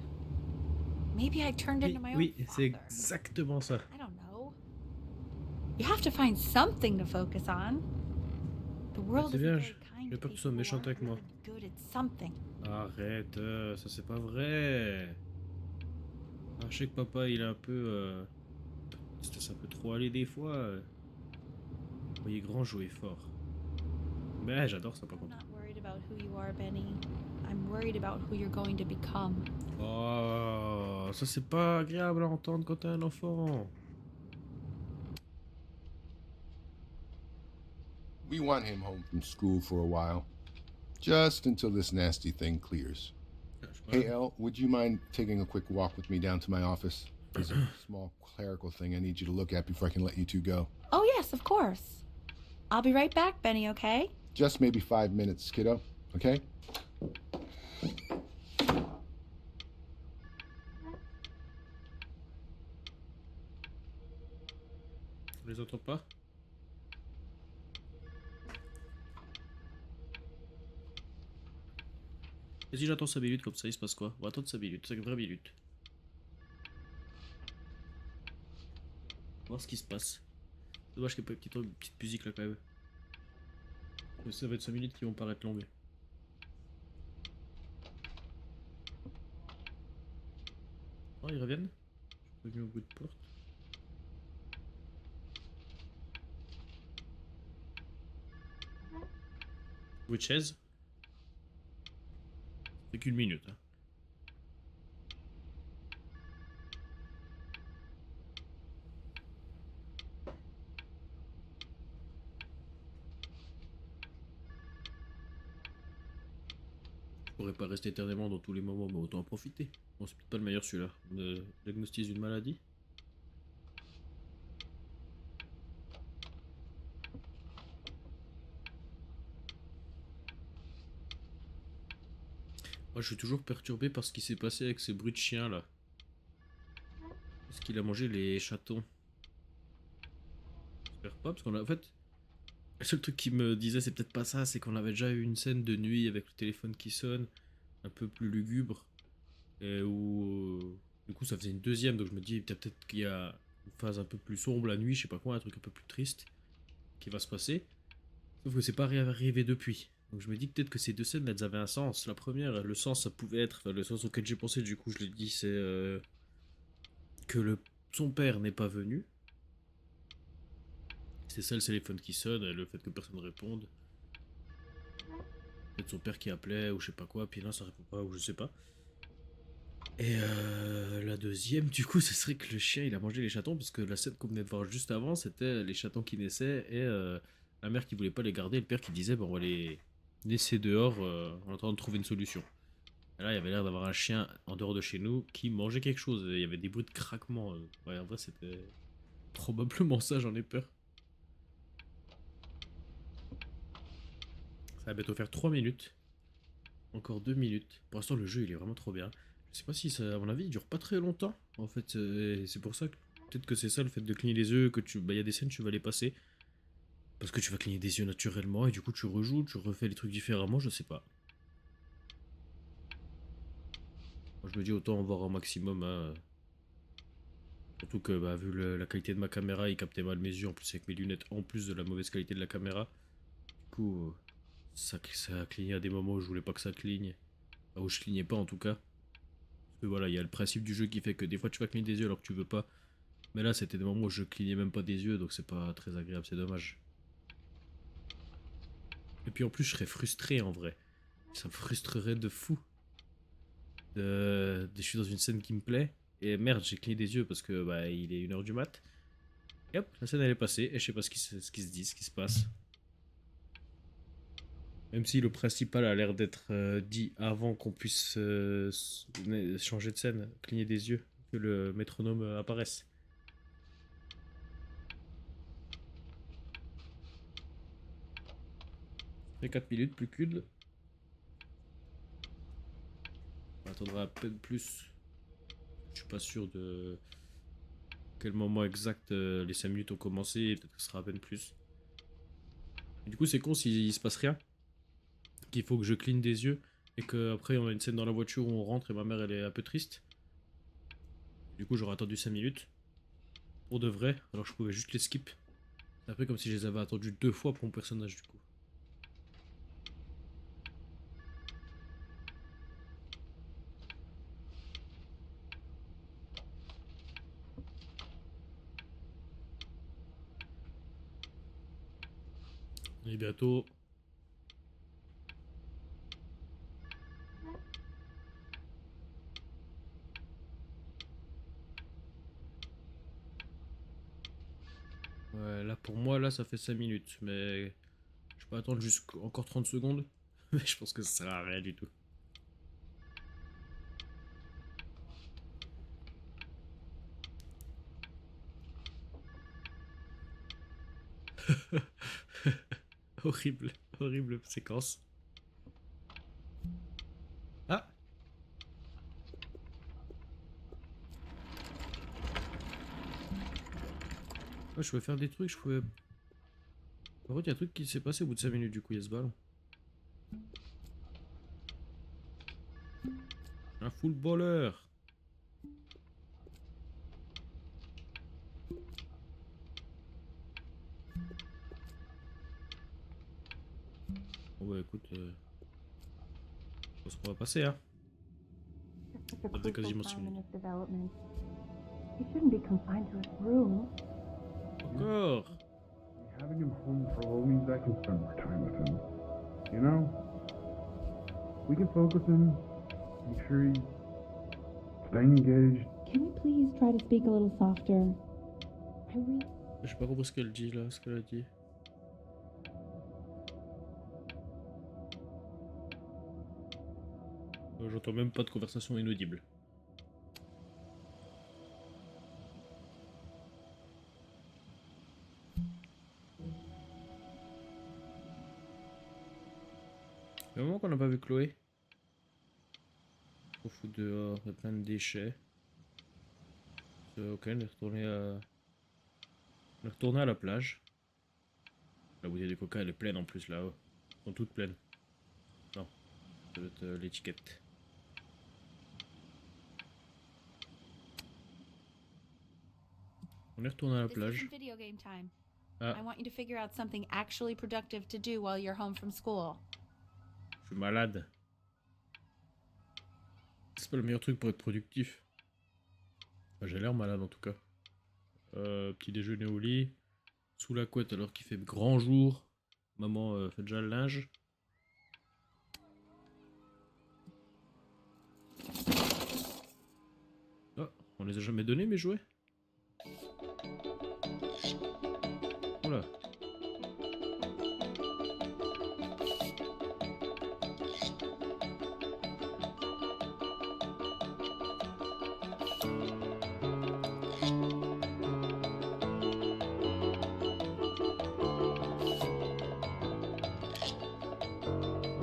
Maybe I turned into my own
Oui,
father.
c'est exactement ça.
I don't know. You have to find something to focus on. The world
C'est
is
bien,
very kind
j'ai
to
peur que tu
people
sois
who
méchante
aren't
avec moi.
really good at something.
Arrête, ça c'est pas vrai. Ah, je sais que papa il est un peu... ça peut trop aller des fois. Vous voyez grand jouer fort. Mais j'adore ça par
I'm
contre.
not worried about who you are, Benny. I'm worried about who you're going to become.
Oh, ça c'est pas agréable à entendre quand t'es un enfant.
We want him home from school for a while. Just until this nasty thing clears. Hey, Elle, would you mind taking a quick walk with me down to my office? There's a small clerical thing I need you to look at before I can let you two go.
Oh, yes, of course. I'll be right back, Benny, okay?
Just maybe 5 minutes, kiddo, okay?
On les entend pas? Et si j'attends 5 minutes comme ça, il se passe quoi? On va attendre 5 minutes, 5 vraies minutes. Voir ce qui se passe. Dommage qu'il n'y ait pas une petite musique là quand même. Mais ça va être 5 minutes qui vont paraître longues. Oh, ils reviennent? Je suis revenu au bout de porte. Bruit de chaise. C'est qu'une minute. Hein. Je pourrais pas rester éternellement dans tous les moments, mais autant en profiter. Bon, c'est peut-être pas le meilleur celui-là. On me diagnostise une maladie. Moi, je suis toujours perturbé par ce qui s'est passé avec ces bruits de chiens là. Est-ce qu'il a mangé les chatons? J'espère pas, parce qu'on a en fait. Le seul truc qui me disait c'est peut-être pas ça, c'est qu'on avait déjà eu une scène de nuit avec le téléphone qui sonne, un peu plus lugubre, et où du coup ça faisait une deuxième, donc je me dis peut-être qu'il y a une phase un peu plus sombre la nuit, je sais pas quoi, un truc un peu plus triste qui va se passer. Sauf que c'est pas arrivé depuis. Donc je me dis peut-être que ces deux scènes elles avaient un sens. La première, le sens ça pouvait être, enfin, le sens auquel j'ai pensé du coup je l'ai dit, c'est que son père n'est pas venu. C'est ça le téléphone qui sonne, le fait que personne ne réponde. Peut-être son père qui appelait ou je sais pas quoi, puis là ça répond pas ou je sais pas. Et la deuxième, du coup, ce serait que le chien il a mangé les chatons, parce que la scène qu'on venait de voir juste avant, c'était les chatons qui naissaient et la mère qui voulait pas les garder, et le père qui disait bon, on va les laisser dehors en attendant de trouver une solution. Et là, il y avait l'air d'avoir un chien en dehors de chez nous qui mangeait quelque chose, et il y avait des bruits de craquement. Ouais, en vrai, c'était probablement ça, j'en ai peur. Ça va bientôt faire 3 minutes. Encore 2 minutes. Pour l'instant, le jeu il est vraiment trop bien. Je sais pas si ça, à mon avis, il dure pas très longtemps. En fait, c'est pour ça que peut-être que c'est ça le fait de cligner les yeux, que tu, bah, y a des scènes tu vas les passer parce que tu vas cligner des yeux naturellement et du coup tu rejoues, tu refais les trucs différemment, je sais pas. Moi, je me dis autant en voir un maximum, hein. Surtout que bah, vu la qualité de ma caméra, il captait mal mes yeux en plus avec mes lunettes, en plus de la mauvaise qualité de la caméra. Du coup, ça a cligné à des moments où je voulais pas que ça cligne, enfin, où je clignais pas en tout cas. Parce que voilà, il y a le principe du jeu qui fait que des fois tu vas cligner des yeux alors que tu veux pas. Mais là, c'était des moments où je clignais même pas des yeux, donc c'est pas très agréable, c'est dommage. Et puis en plus, je serais frustré en vrai. Ça me frustrerait de fou. Je suis dans une scène qui me plaît, et merde, j'ai cligné des yeux parce que bah, il est 1h du mat. Et hop, la scène elle est passée, et je sais pas ce qui se dit, ce qui se passe. Même si le principal a l'air d'être dit avant qu'on puisse changer de scène, cligner des yeux, que le métronome apparaisse. Et 4 minutes, plus qu'une. On attendra à peine plus. Je suis pas sûr de quel moment exact les 5 minutes ont commencé, et peut-être que ce sera à peine plus. Et du coup, c'est con s'il se passe rien, qu'il faut que je cligne des yeux, et qu'après on a une scène dans la voiture où on rentre et ma mère elle est un peu triste. Du coup, j'aurais attendu 5 minutes. Pour de vrai, alors je pouvais juste les skip. C'est un peu comme si je les avais attendus 2 fois pour mon personnage du coup. Et bientôt. Ouais, là pour moi, là ça fait 5 minutes, mais je peux attendre juste encore 30 secondes. Mais je pense que ça sert à rien du tout. Horrible, horrible séquence. Ah! Ouais, je pouvais faire des trucs, je pouvais... Par contre, il y a un truc qui s'est passé au bout de 5 minutes, du coup, il y a ce ballon. Un footballeur! Bon bah écoute, je pense qu'on va passer, hein.
Such a
Ça faisait
crucial
quasiment 6
time in
minutes.
his development. He shouldn't be confined to his room.
Encore!
Having him home for a while means I can spend more time with him. You know? We can focus him, make sure he's staying engaged.
Can you please try to speak a little softer? I really...
J'ai pas compris ce qu'elle dit là, ce qu'elle a dit. J'entends même pas de conversation inaudible. Il y a un moment qu'on n'a pas vu Chloé. On fout dehors, il y a plein de déchets. Ok, on est retourné à la plage. La bouteille de coca elle est pleine en plus là-haut. Elles sont toutes pleines. Non, ça doit être l'étiquette. On est retourné à la
This
plage.
isn't video game time.
Ah,
I want you to figure out something actually productive to do while you're home from school.
je suis malade. C'est pas le meilleur truc pour être productif. J'ai l'air malade en tout cas. Petit déjeuner au lit. Sous la couette alors qu'il fait grand jour. Maman fait déjà le linge. Oh, on les a jamais donnés mes jouets? Voilà.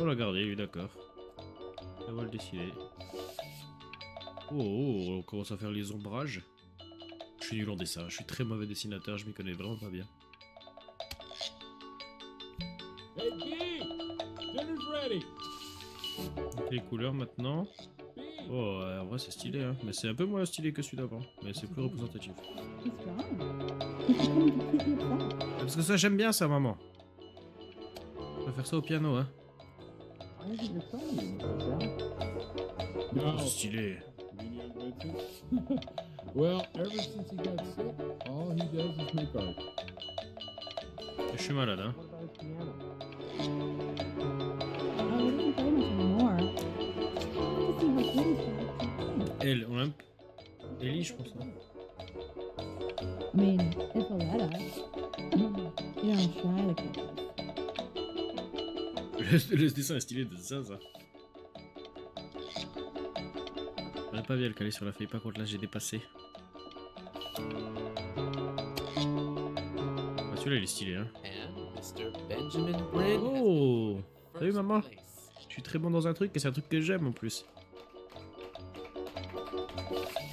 On l'a gardé, oui, d'accord. On va le dessiner. Oh, on commence à faire les ombrages. Je suis nul en dessin, je suis très mauvais dessinateur, je m'y connais vraiment pas bien.
Hey, Pete! Dinner's ready!
Donc les couleurs maintenant. Oh, en vrai c'est stylé, hein. Mais c'est un peu moins stylé que celui d'avant. Mais c'est plus représentatif. Parce que ça, j'aime bien ça, maman. On va faire ça au piano, hein.
No.
C'est stylé.
Well, ever since he got sick, all he does is make art.
Je suis malade, hein. Elle, on aime. Ellie, je pense. Hein.
I mean, if he'll let us. You don't try to get us.
Le dessin est stylé de ça, ça. On n'a pas bien le caler sur la feuille, par contre là j'ai dépassé. Ah, celui-là il est stylé, hein. Oh! Salut maman! Je suis très bon dans un truc et c'est un truc que j'aime en plus.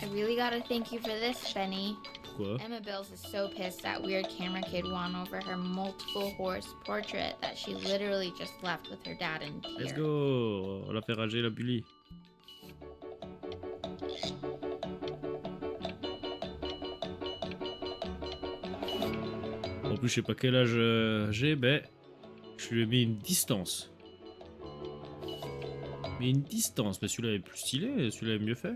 I really gotta thank you for this, Benny.
Quoi?
Emma Bills is so pissed that weird camera kid won over her multiple horse portrait that she literally just left with her dad in tears.
Let's go! On l'a fait rager la bully. En plus, je sais pas quel âge j'ai, ben, je lui ai mis une distance. Mais une distance, mais celui-là est plus stylé, celui-là est mieux fait.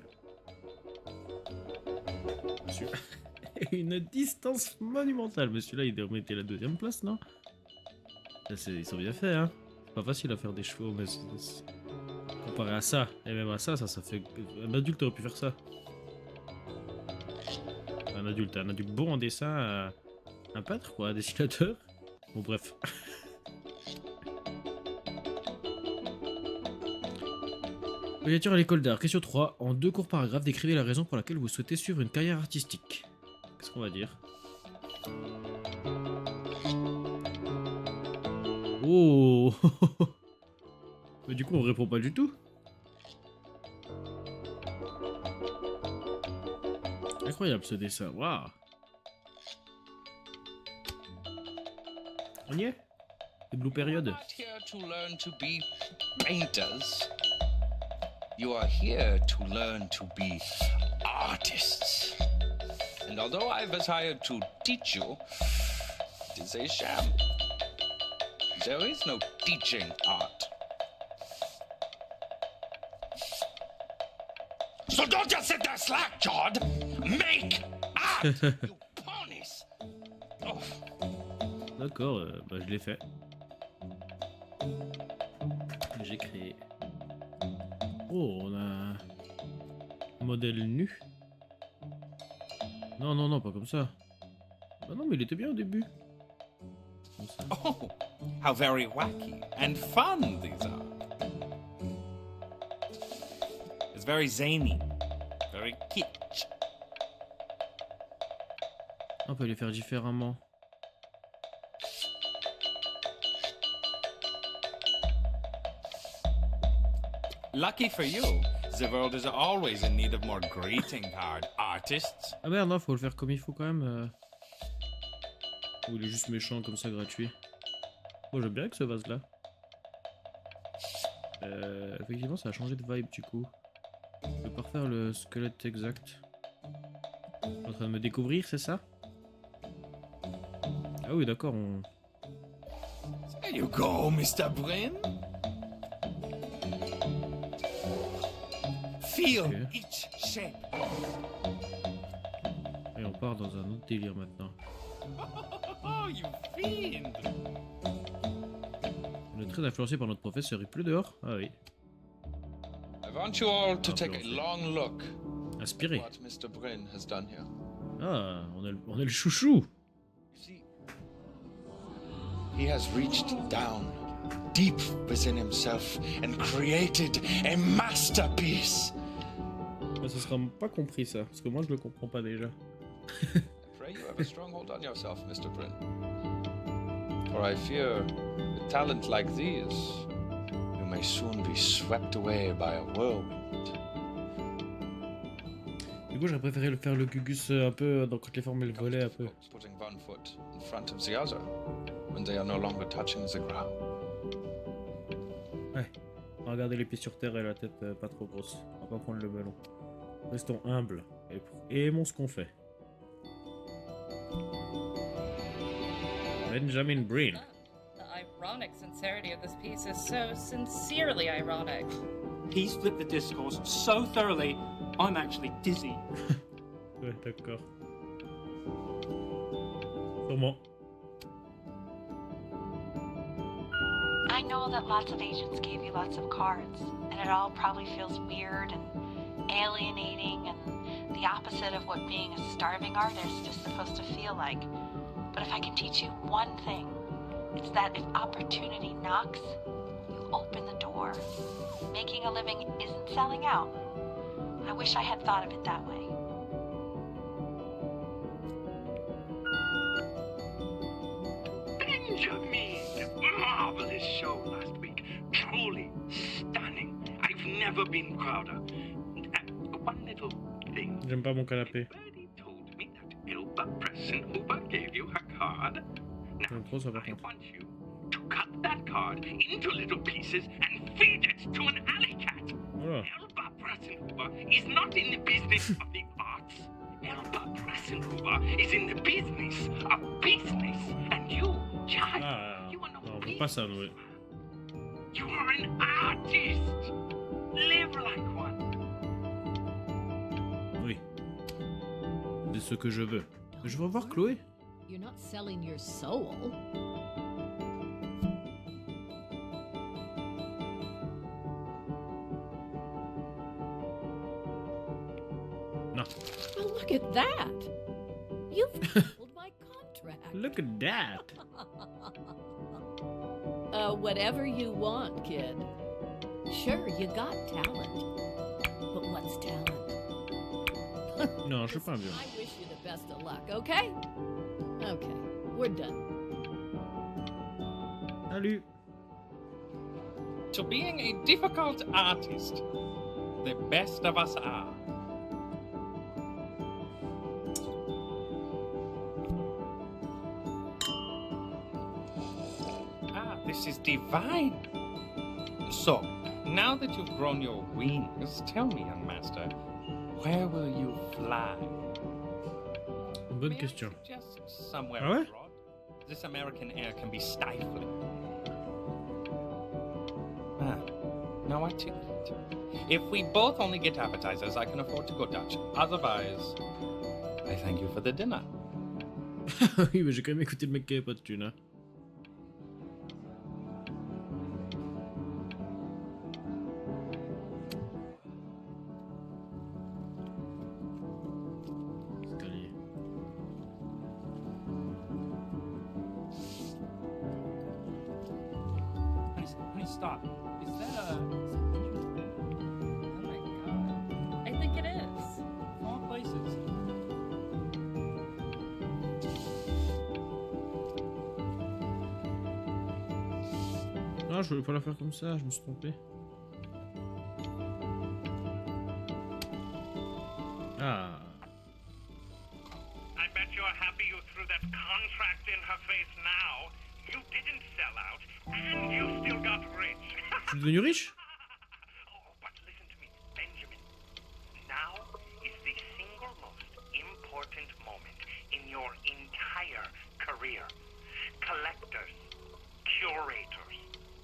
Une distance monumentale, mais celui-là il remettait la deuxième place, non? Là, ils sont bien faits, hein. C'est pas facile à faire des chevaux, mais comparé à ça, et même à ça, ça fait... Un adulte aurait pu faire ça. Un adulte bon en dessin, un peintre quoi, un dessinateur. Bon bref. Candidature à l'école d'art. Question 3. En 2 courts paragraphes, décrivez la raison pour laquelle vous souhaitez suivre une carrière artistique. Qu'est-ce qu'on va dire? Oh. Mais du coup, on répond pas du tout. Incroyable ce dessin. Waouh. On y est? Les blue périodes.
You are here to learn to be artists. And although I was hired to teach you, it is a sham. There is no teaching art. So don't just sit there slack-jawed. Make art, you ponies. Oh.
D'accord, bah je l'ai fait. J'ai créé. Oh, on a un modèle nu. Non, non, non, pas comme ça. Ah non, mais il était bien au début. Comme ça.
Oh, how very wacky and fun these are. It's very zany, very kitsch.
On peut les faire différemment.
Lucky for you, the world is always in need of more greeting card artists.
Ah merde, non, faut le faire comme il faut quand même. Ou il est juste méchant comme ça, gratuit. Moi j'aime bien avec ce vase là. Effectivement, ça a changé de vibe du coup. Je vais pas refaire le squelette exact. Je suis en train de me découvrir, c'est ça? Ah oui, d'accord, on...
There you go, Mr. Brin. Feel
Okay.
each shape.
Et on part dans un autre délire maintenant.
Oh, you fiend!
On est très influencé par notre professeur. Il pleut dehors? Ah oui.
I want you all to take a long look
Inspiré.
at what Mr. Bryn has done here.
Ah, on est le chouchou.
He has reached down deep within himself and created a masterpiece.
Ça sera pas compris ça, parce que moi je le comprends pas déjà.
I pray you have a strong hold on yourself, Mr. Bryn. For I fear, with talent like these, you may soon be swept away by a whirlwind.
Du coup, j'aurais préféré le faire le Gugus un peu dans quand les formes le volaient un peu.
Putting one foot in front of the other when they are no longer touching the ground.
Ouais. Regardez les pieds sur terre et la tête pas trop grosse. On va pas prendre le ballon. Restons humbles et aimons ce qu'on fait. Benjamin Breen.
The ironic sincerity of this piece is so sincerely ironic.
He's flipped the discourse so thoroughly, I'm actually dizzy.
Ouais, d'accord. Sûrement.
I know that lots of agents gave you lots of cards, and it all probably feels weird and alienating and the opposite of what being a starving artist is supposed to feel like. But if I can teach you one thing, it's that if opportunity knocks, you open the door. Making a living isn't selling out. I wish I had thought of it that way.
Benjamin! Marvelous show last week. Truly stunning. I've never been prouder. One little thing.
J'aime pas mon canapé.
Elba Pressenhuber gave you her card. Now, I want you to cut that card into little pieces and feed it to an alley cat.
Oh.
Elba Pressenhuber is not in the business of the arts. Elba Pressenhuber is in the business of business. And you, child, you are not
on peut pas ça, ouais.
You are an artist. Live like one.
Oui. C'est ce que je veux. Je veux voir Chloé.
You're not selling your soul.
Non.
Oh, look at that. You've fulfilled my contract.
Look at that.
Whatever you want, kid. Sure, you got talent. But what's talent?
Non, je sais pas bien.
I wish you the best of luck, okay? Okay, we're done.
Salut.
To being a difficult artist, the best of us are. Ah, this is divine. So, now that you've grown your wings, tell me, young master, where will you fly?
Bonne question.
Just somewhere
Ah ouais?
abroad. This American air can be stifling. Ah, now I take it. If we both only get appetizers, I can afford to go Dutch. Otherwise, I thank you for the dinner.
Oui, mais j'ai quand même écouté le mec qui avait pas de thune, hein.
Honey, stop. Is that a...
Oh my god. I think it is.
Of all places.
Ah, je voulais pas la faire comme ça, je me suis trompé. Ah.
I bet you're happy you threw that contract in her face now. You didn't sell out, and you still got rich.
Je suis devenu riche?
Oh, but listen to me, Benjamin. Now is the single most important moment in your entire career. Collectors, curators,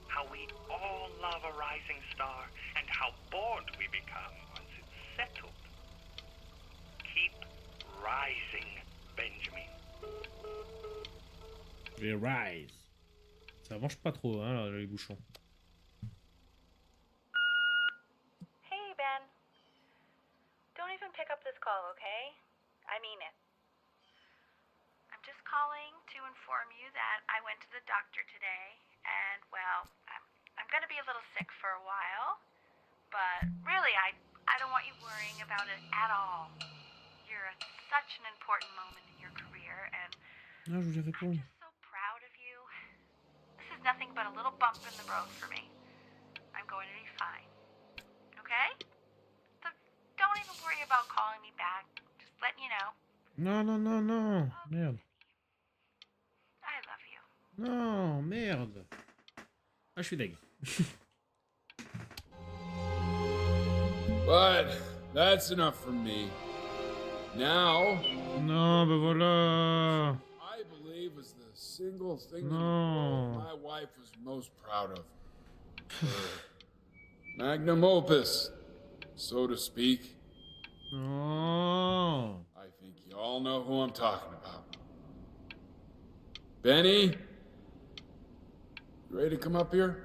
how we all love a rising star, and how bored we become once it's settled. Keep rising, Benjamin.
Les Rise. Ça mange pas trop, hein, là, les bouchons.
Hey, Ben. Don't even pick up this call, okay? I mean it. I'm just calling to inform you that I went to the doctor today, and, well, I'm gonna be a little sick for a while, but really, I don't want you worrying about it at all. You're at such an important moment in your career, and
Ah, je voulais répondre.
so proud of you. This is nothing but a little bump in the road for me. I'm going to be fine. Okay? So don't even worry about calling me back. Just letting you know.
Non, non, non, non. Merde.
I love you.
Non, merde. Ah, je suis deg.
But that's enough from me. Now,
Non, ben voilà.
I believe was the single thing in the
Non.
world my wife was most proud of. Her magnum opus, so to speak.
Non.
I think you all know who I'm talking about. Benny? You ready to come up here?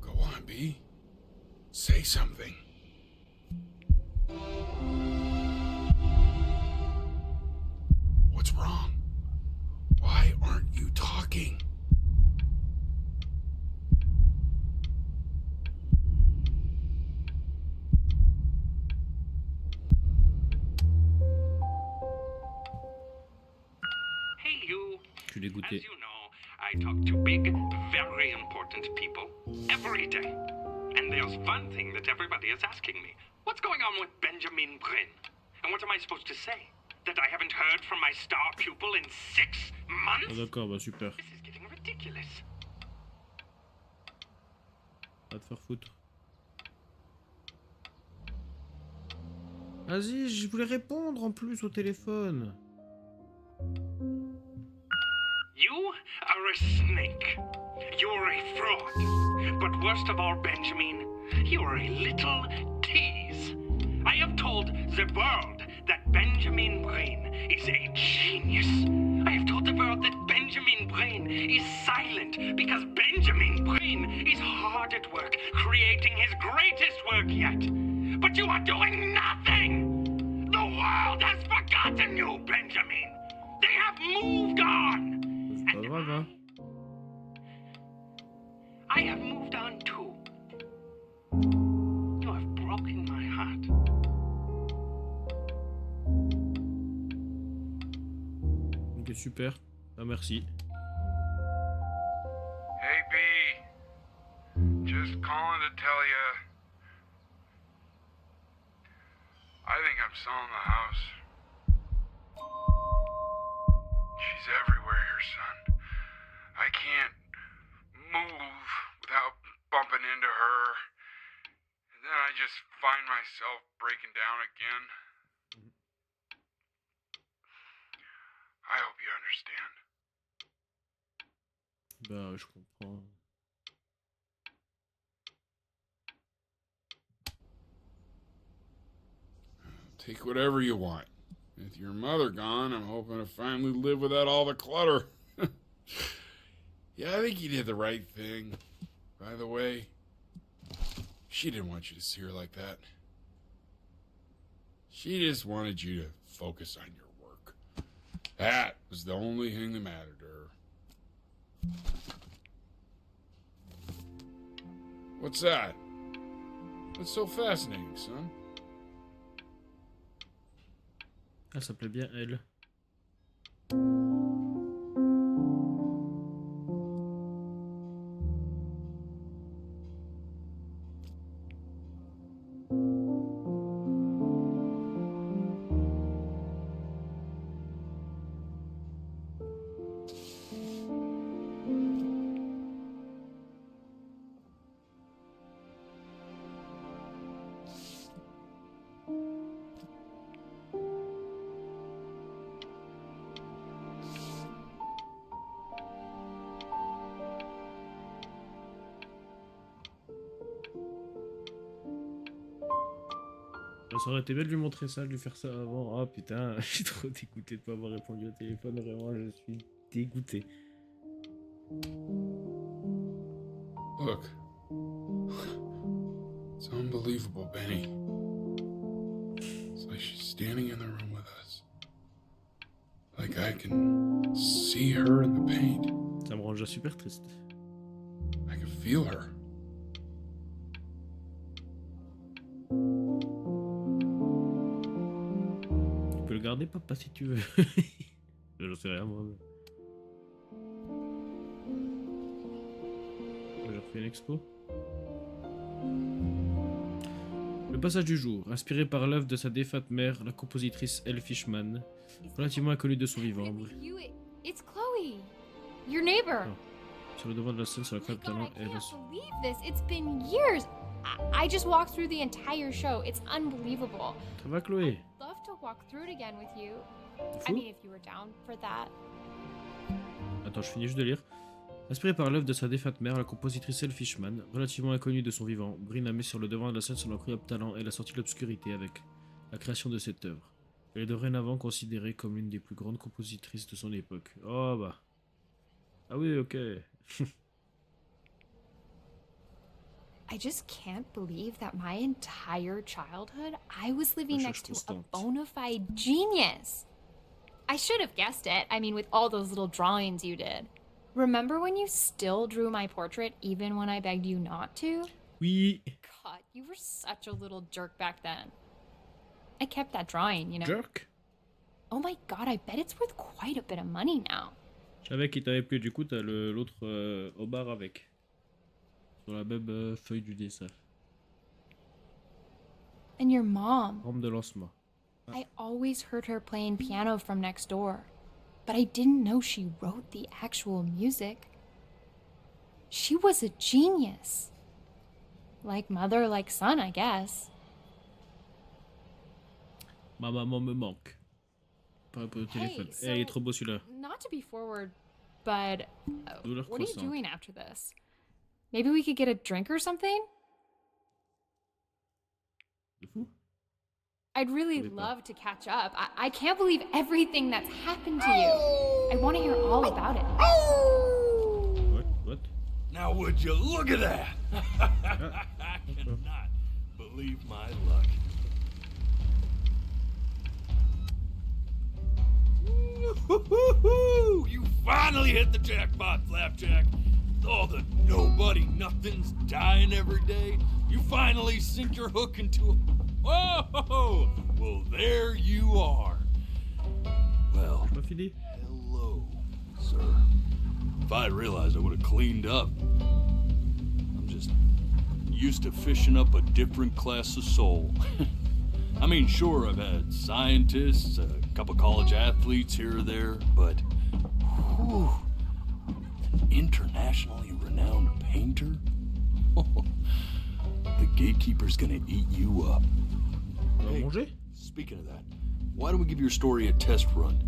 Go on, B. Say something. What's wrong? Why aren't you talking?
Hey, you.
Je suis dégoûté.
As you know, I talk to big, very important people every day. And there's one thing that everybody is asking me. What's going on with Benjamin Brin? And what am I supposed to say? That I haven't heard from my star pupil in 6 months?
Ah, d'accord, bah super.
This is getting ridiculous.
Va te faire foutre. Vas-y, je voulais répondre en plus au téléphone.
You are a snake. You're a fraud. But worst of all, Benjamin, you're a little tease. I have told the world that Benjamin Brain is a genius. I have told the world that Benjamin Brain is silent because Benjamin Brain is hard at work creating his greatest work yet. But you are doing nothing! The world has forgotten you, Benjamin! They have moved on!
C'est pas grave, hein.
I have moved on too. You have broken my heart.
Ok, super. Ah, merci.
Hey, B. Just calling to tell you. I think I'm selling the house. She's everywhere here, son. I can't move without bumping into her. And then I just find myself breaking down again. I hope you understand.
Bah, je comprends.
Take whatever you want. With your mother gone, I'm hoping to finally live without all the clutter. Yeah, I think you did the right thing. By the way, she didn't want you to see her like that. She just wanted you to focus on your work. That was the only thing that mattered to her. What's that? What's so fascinating, son?
Elle s'appelait bien elle. Ça aurait été bien de lui montrer ça, de lui faire ça avant. Oh putain, je suis trop dégoûté de pas avoir répondu au téléphone, vraiment, je suis dégoûté.
Look. It's unbelievable, Benny. It's like she's standing in the room with us. Like I can see her in the paint.
Ça me rend déjà super triste.
I can feel her.
Tu peux le garder, papa, si tu veux. J'en sais rien, moi. J'ai refait une expo. Le passage du jour, inspiré par l'œuvre de sa défunte mère, la compositrice Elle Fishman, relativement inconnue de son vivant.
It's Chloe, your neighbor.
Sur le devant de la scène, sur la crème talent,
I can't believe this. It's been years. I just walked through the entire show. It's unbelievable.
Ça va, Chloé?
I'd love to walk through it again with you. I mean, if you were down for that.
Attends, je finis juste de lire. Inspiré par l'œuvre de sa défunte mère, la compositrice Elle Fishman, relativement inconnue de son vivant, Brin a mis sur le devant de la scène son incroyable talent et l'a sorti de l'obscurité avec la création de cette œuvre. Elle est dorénavant considérée comme l'une des plus grandes compositrices de son époque. Oh bah. Ah oui, ok.
I just can't believe that my entire childhood I was living next to a bona fide genius. I should have guessed it. I mean, with all those little drawings you did. Remember when you still drew my portrait even when I begged you not to?
Oui.
God, you were such a little jerk back then. I kept that drawing, you know.
Jerk?
Oh my god, I bet it's worth quite a bit of money now.
Je savais qu'il t'avait plu, du coup t'as l'autre au bar avec. Sur la même feuille du dessin.
And your mom.
Rampe de lancement.
I always heard her playing piano from next door. But I didn't know she wrote the actual music. She was a genius. Like mother, like son, I guess.
Ma maman me manque. Pas répondre au téléphone.
So,
il est trop beau celui-là.
Not to be forward, but
Douleur
what are you
croissante.
doing after this? Maybe we could get a drink or something? I'd really love to catch up. I can't believe everything that's happened to you. I want to hear all about it.
What?
Now would you look at that? I cannot believe my luck. Woo-hoo-hoo-hoo! You finally hit the jackpot, Flapjack. All the nobody nothings dying every day. You finally sink your hook into a... Whoa! Well, there you are. Well, hello, sir. If I had realized, I would have cleaned up. I'm just used to fishing up a different class of soul. I mean, sure, I've had scientists, a couple college athletes here or there, but whew, an internationally renowned painter? The gatekeeper's gonna eat you up. Hey, speaking of that, why don't we give your story a test run?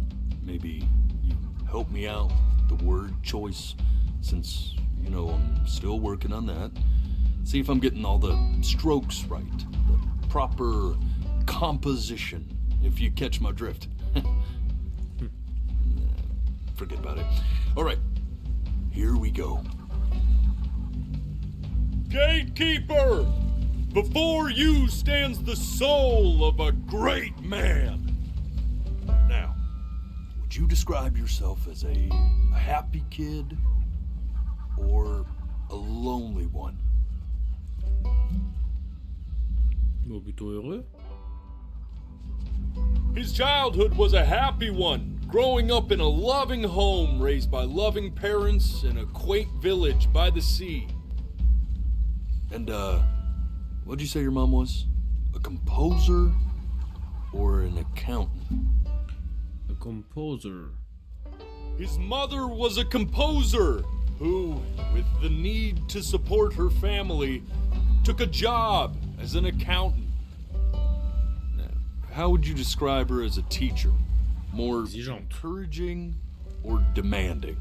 Maybe you help me out with the word choice, since, you know, I'm still working on that. See if I'm getting all the strokes right, the proper composition, if you catch my drift. Forget about it. All right, here we go. Gatekeeper! Before you stands the soul of a great man. Now, would you describe yourself as a happy kid or a lonely one?
Bon, plutôt heureux.
His childhood was a happy one, growing up in a loving home raised by loving parents in a quaint village by the sea.
And, what'd you say your mom was? A composer or an accountant?
A composer.
His mother was a composer who, with the need to support her family, took a job as an accountant.
How would you describe her as a teacher? More encouraging or demanding?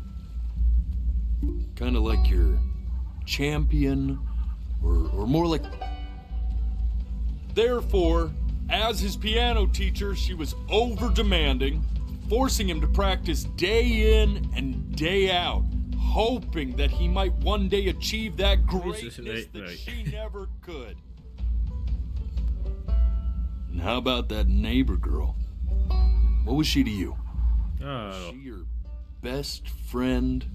Kind of like your champion or more like...
Therefore, as his piano teacher, she was over-demanding, forcing him to practice day in and day out, hoping that he might one day achieve that greatness that she never could. And how about that neighbor girl? What was she to you? Was she your best friend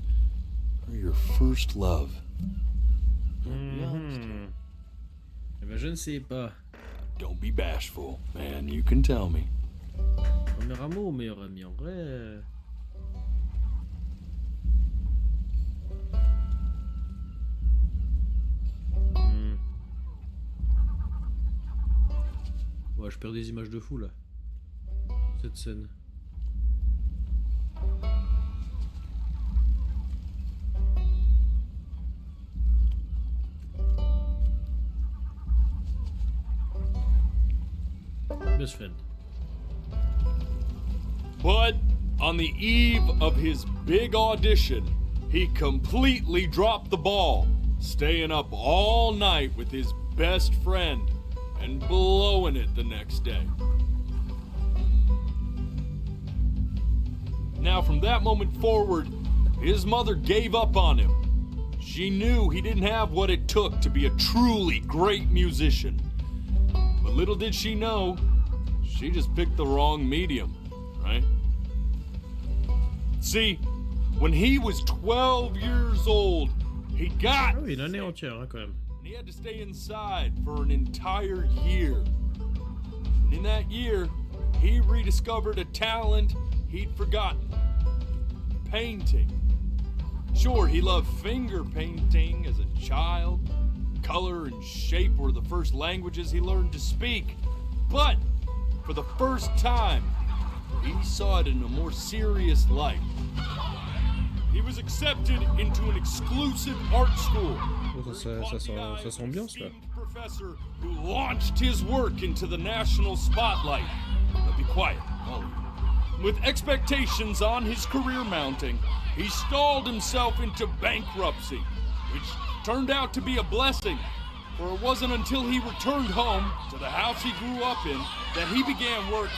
or your first love?
Eh ben, je ne sais pas.
Don't be bashful, man. You can tell me.
Premier amour ou meilleur ami? En vrai. Ouais, je perds des images de fou là. Cette scène. Best friend.
But on the eve of his big audition, he completely dropped the ball, staying up all night with his best friend and blowing it the next day. Now, from that moment forward, his mother gave up on him. She knew he didn't have what it took to be a truly great musician. But little did she know, she just picked the wrong medium, right? See, when he was 12 years old, he got
Ah oui, une année entière, hein, quand même.
and he had to stay inside for an entire year. And in that year, he rediscovered a talent he'd forgotten. Painting. Sure, he loved finger painting as a child. Color and shape were the first languages he learned to speak. But for the first time, he saw it in a more serious light. He was accepted into an exclusive art school.
Ça s'ambiance là.
Professor who launched his work into the national spotlight. Now be quiet, all of you. With expectations on his career mounting, he stalled himself into bankruptcy, which turned out to be a blessing, for it wasn't until he returned home to the house he grew up in that he began work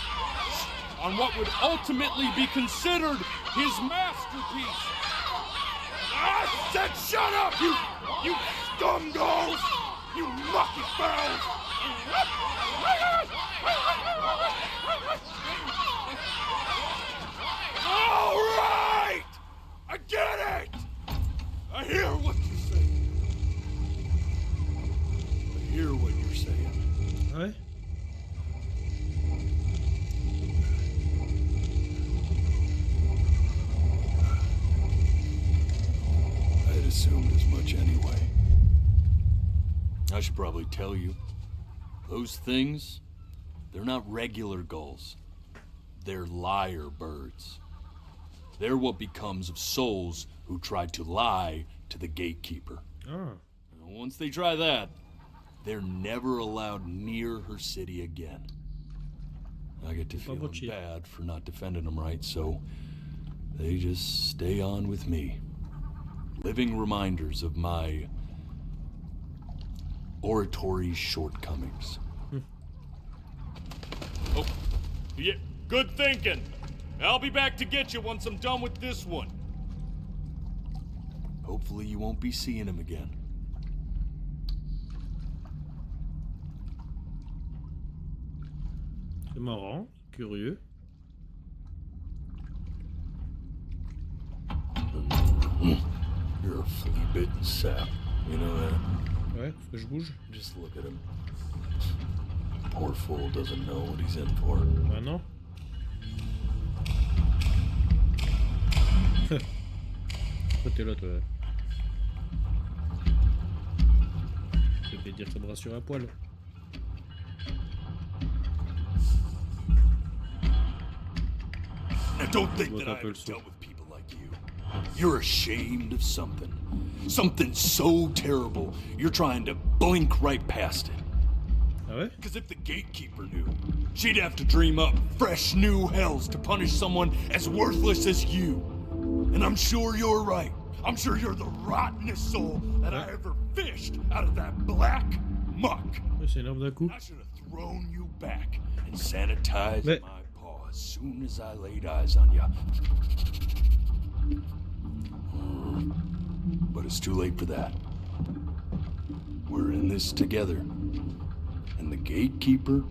on what would ultimately be considered his masterpiece. I said shut up, you scumballs! You lucky fowls! All right! I get it! I hear what you're saying. I hear what you're saying.
Ouais.
I'd assumed as much anyway. I should probably tell you, those things, they're not regular gulls. They're lyre birds. They're what becomes of souls who tried to lie to the gatekeeper.
Ah.
And once they try that, they're never allowed near her city again. I get to feeling bad for not defending them right, so they just stay on with me. Living reminders of my oratory shortcomings. Oh, yeah, good thinking. I'll be back to get you once I'm done with this one. Hopefully you won't be seeing him again.
C'est marrant, curieux.
You're a flea-bitten sap, you know that?
Ouais, faut que je bouge.
Just look at him. Poor fool doesn't know what he's in for.
Bah non. Pourquoi t'es là, toi? Je vais dire que ça me rassure à poil.
Now don't think that I've dealt with people like you. You're ashamed of something. Something so terrible, you're trying to blink right past it.
Ah ouais?
Because if the gatekeeper knew, she'd have to dream up fresh new hells to punish someone as worthless as you. And I'm sure you're right. I'm sure you're the rottenest soul that I ever fished out of that black muck.
Ouais, c'est énorme d'un coup.
I should have
thrown you back and sanitized my paw as soon as I laid eyes on you. But it's too late for that. We're in this together. And the gatekeeper,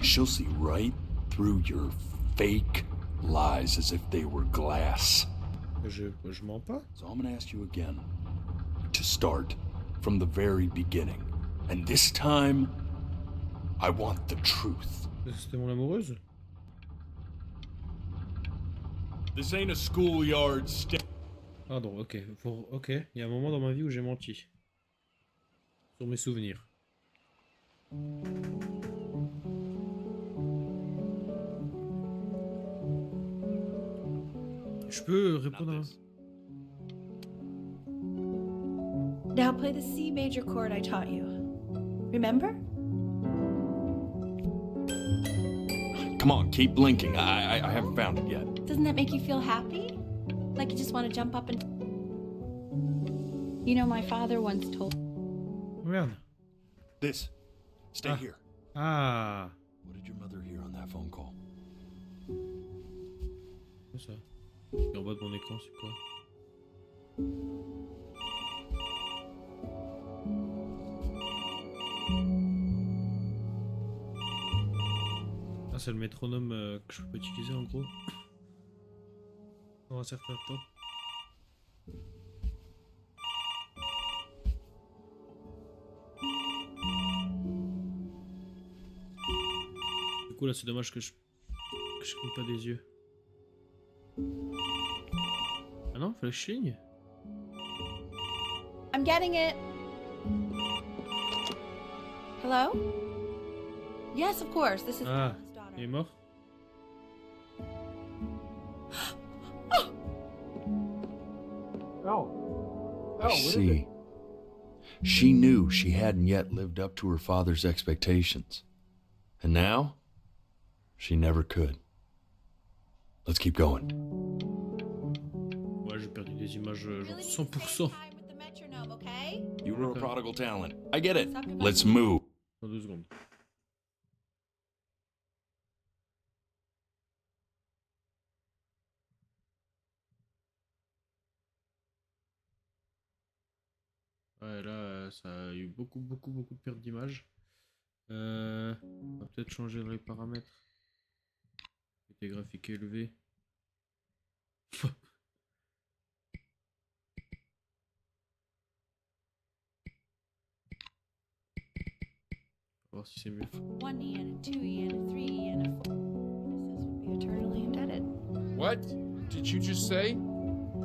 she'll see right through your fake lies as if they were glass.
Je mens pas.
So I'm gonna ask you again to start from the very beginning. And this time, I want the truth.
C'était mon amoureuse.
This ain't a schoolyard
Pardon, ok. Ok, il y a un moment dans ma vie où j'ai menti. Sur mes souvenirs. Je peux répondre à...
Now play the C major chord I taught you. Remember?
Come on, keep blinking. I haven't found it yet.
Doesn't that make you feel happy? Like you just want to jump up and... You know, my father once told...
Merde.
This. Stay here.
Ah.
What did your mother hear on that phone call?
C'est ça. Et en bas de mon écran, c'est quoi? Ah, c'est le métronome que je peux utiliser en gros. Dans un certain temps. Du coup là c'est dommage que je cligne pas des yeux. Ah non, fallait que je cligne.
I'm getting it. Hello? Yes, of course. This is
Ah,
Alan's daughter.
il est mort?
I see. She knew she hadn't yet lived up to her father's expectations. And now, she never could. Let's keep going.
Ouais, j'ai perdu des images genre 100%.
You were a prodigal talent. I get it. Let's move.
Dans 2 secondes. Ouais, là, ça a eu beaucoup de pertes d'images. On va peut-être changer les paramètres. Qualité graphique élevée. On va voir si c'est mieux.
1E and a 2E and a 3E and a 4. This would be eternally indebted.
What did you just say?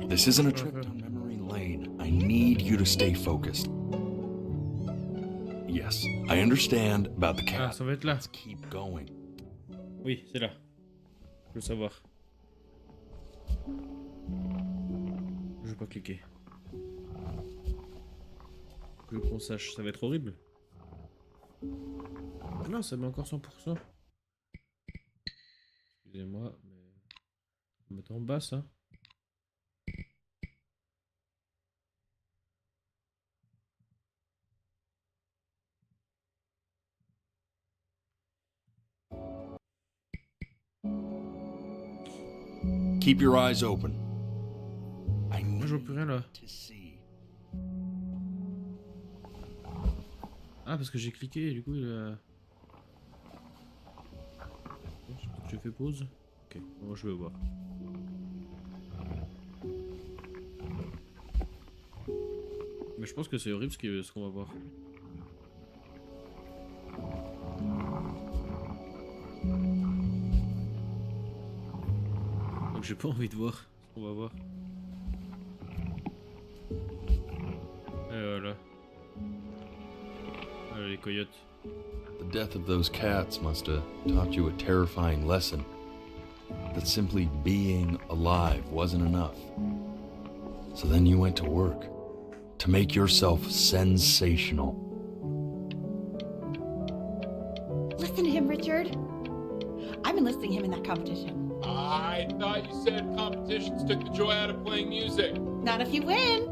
This isn't a trip down memory lane. I need you to stay focused. Yes, I understand about the cat.
Ah, ça va être là.
Let's keep going.
Oui, c'est là. Je veux savoir. Je vais pas cliquer. Je veux qu'on sache, ça va être horrible. Ah non, ça met encore 100%. Excusez-moi, mais... On va mettre en bas ça.
Keep your eyes open.
Moi je vois plus rien là. Ah parce que j'ai cliqué et du coup il a... Je fais pause. Ok, bon, je vais voir. Mais je pense que c'est horrible ce qu'on va voir. Donc j'ai pas envie de voir ce qu'on va voir. Et voilà. Voilà les coyotes.
The death of those cats must have taught you a terrifying lesson. That simply being alive wasn't enough. So then you went to work. To make yourself sensational.
Listen to him, Richard. I'm enlisting him in that competition.
I thought you said competitions took the joy out of playing music.
Not if you win.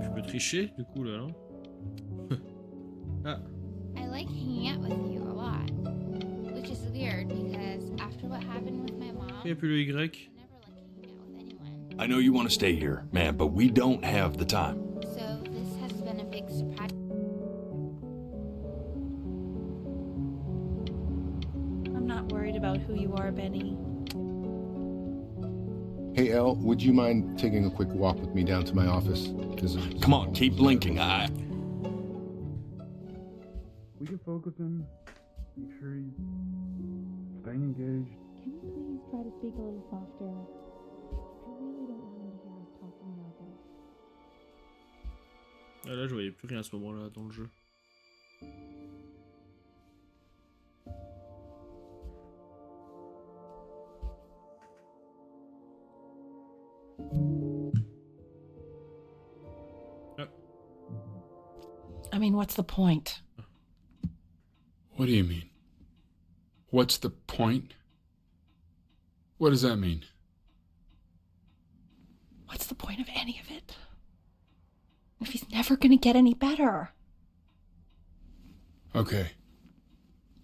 Je peux tricher du coup là, non? Ah.
I like hanging out with you a lot. Which is weird because after what happened with my mom,
Il n'y a plus le Y.
I never like hanging out with anyone.
I know you want to stay here, man, but we don't have the time.
So this has been a big surprise.
I'm not worried about who you are, Benny.
Hey, Elle, would you mind taking a quick walk with me down to my office?
Come on, keep blinking.
We can focus him. Make sure he's staying engaged.
Can you please try to speak a little softer? I really don't want him to hear us talking about this.
Ah, là, je voyais plus rien à ce moment-là dans le jeu.
I mean, what's the point?
What do you mean? What's the point? What does that mean?
What's the point of any of it? If he's never gonna get any better.
Okay.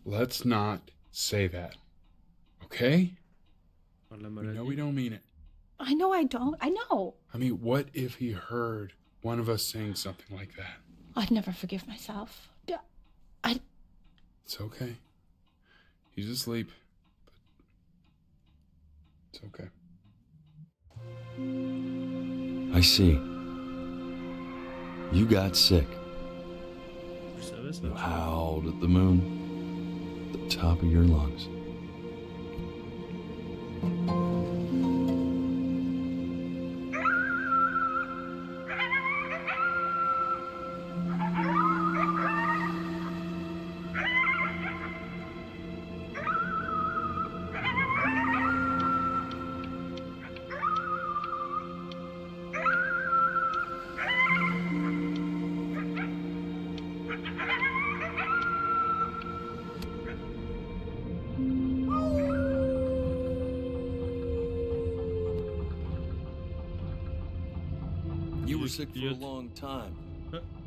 Let's not say that. Okay? We know we don't mean it.
I know I don't. I know.
I mean, what if he heard one of us saying something like that?
I'd never forgive myself.
It's okay. He's asleep. But it's okay.
I see. You got sick. You howled at the moon, at the top of your lungs. You were sick for a long time,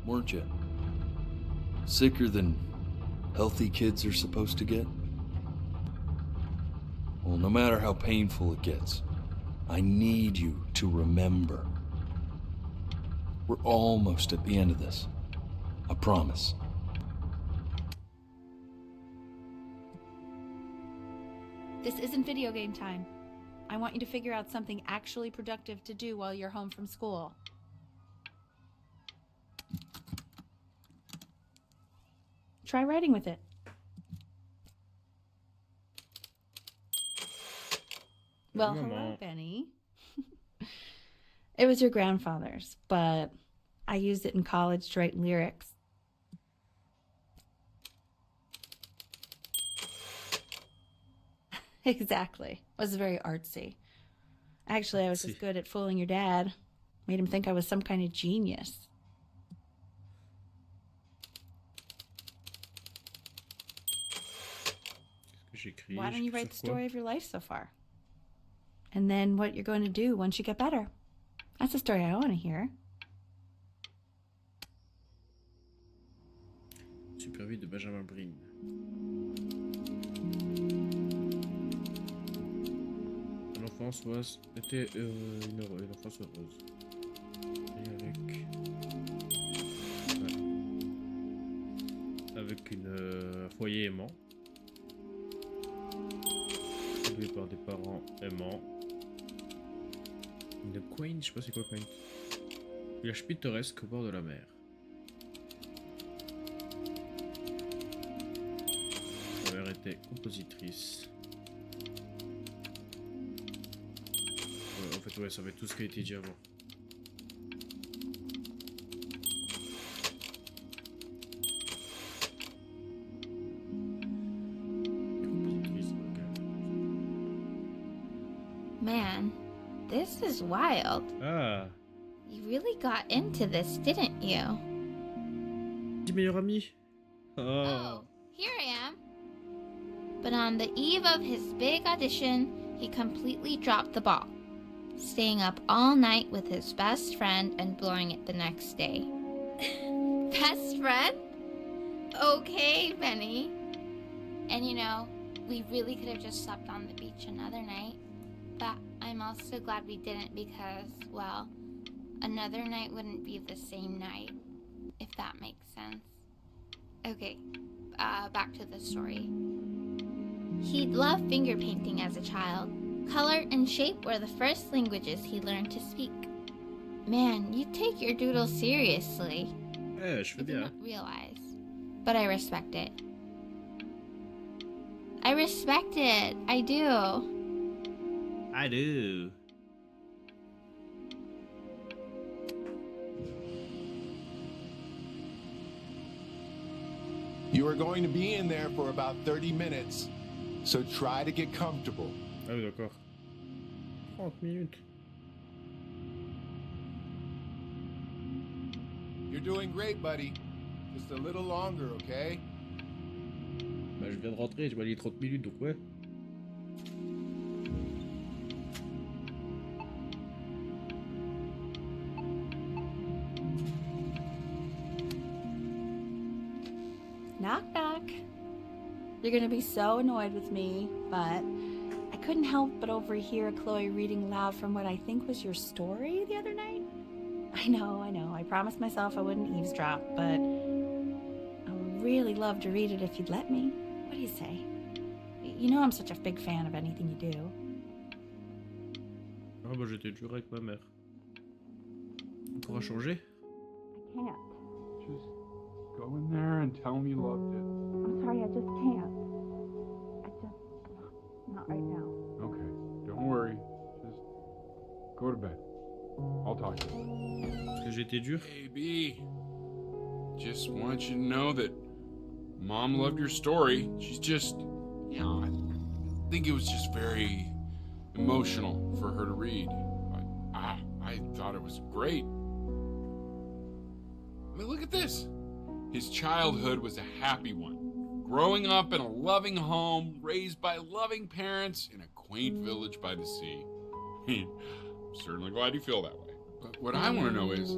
weren't you? Sicker than healthy kids are supposed to get? Well, no matter how painful it gets, I need you to remember. We're almost at the end of this. I promise.
This isn't video game time. I want you to figure out something actually productive to do while you're home from school. Try writing with it. Well, hello, Benny. It was your grandfather's, but I used it in college to write lyrics. Exactly. It was very artsy. Actually, I was just good at fooling your dad. Made him think I was some kind of genius. Why don't you write the story of your life so far? And then what you're going to do once you get better. That's the story I want to hear.
Super vie de Benjamin Breen. L'enfance était une enfance heureuse. Et avec un foyer aimant. Élevé par des parents aimants. Une queen, je sais pas c'est quoi queen. Village pittoresque au bord de la mer. Sa mère était compositrice. En fait, ouais, ça va être tout ce qui a été dit avant.
Man, this is wild.
Ah.
You really got into this, didn't you?
Petit meilleur ami.
Oh, here I am. But on the eve of his big audition, he completely dropped the ball, staying up all night with his best friend and blowing it the next day. Best friend? Okay, Benny. And you know, we really could have just slept on the beach another night. But I'm also glad we didn't because, well, another night wouldn't be the same night, if that makes sense. Okay, back to the story. He'd loved finger painting as a child. Color and shape were the first languages he learned to speak. Man, you take your doodle seriously.
Je fais
I did
bien.
not realize, but I respect it. I respect it. I do.
I do.
You are going to be in there for about 30 minutes, so try to get comfortable.
Ah oui, d'accord. 30 minutes.
You're doing great, buddy. Just a little longer, okay?
Bah, je viens de rentrer, je m'as dit 30 minutes, donc ouais.
Knock, knock. You're gonna be so annoyed with me, but I couldn't help but overhear Chloe reading loud from what I think was your story the other night. I know. I promised myself I wouldn't eavesdrop, but I would really love to read it if you'd let me. What do you say? You know I'm such a big fan of anything you do.
Ah bah j'étais dur avec ma mère. On pourra changer?
I can't.
Just go in there and tell him you loved it.
I'm sorry, I just can't. Not right now.
Okay, don't worry. Just go to bed. I'll talk to you.
Parce que j'étais dur?
Hey, B. Just want you to know that Mom loved your story. She's just, you know, I think it was just very emotional for her to read. I thought it was great. I mean, look at this. His childhood was a happy one. Growing up in a loving home, raised by loving parents in a quaint village by the sea. I'm certainly glad you feel that way. But what I want to know is,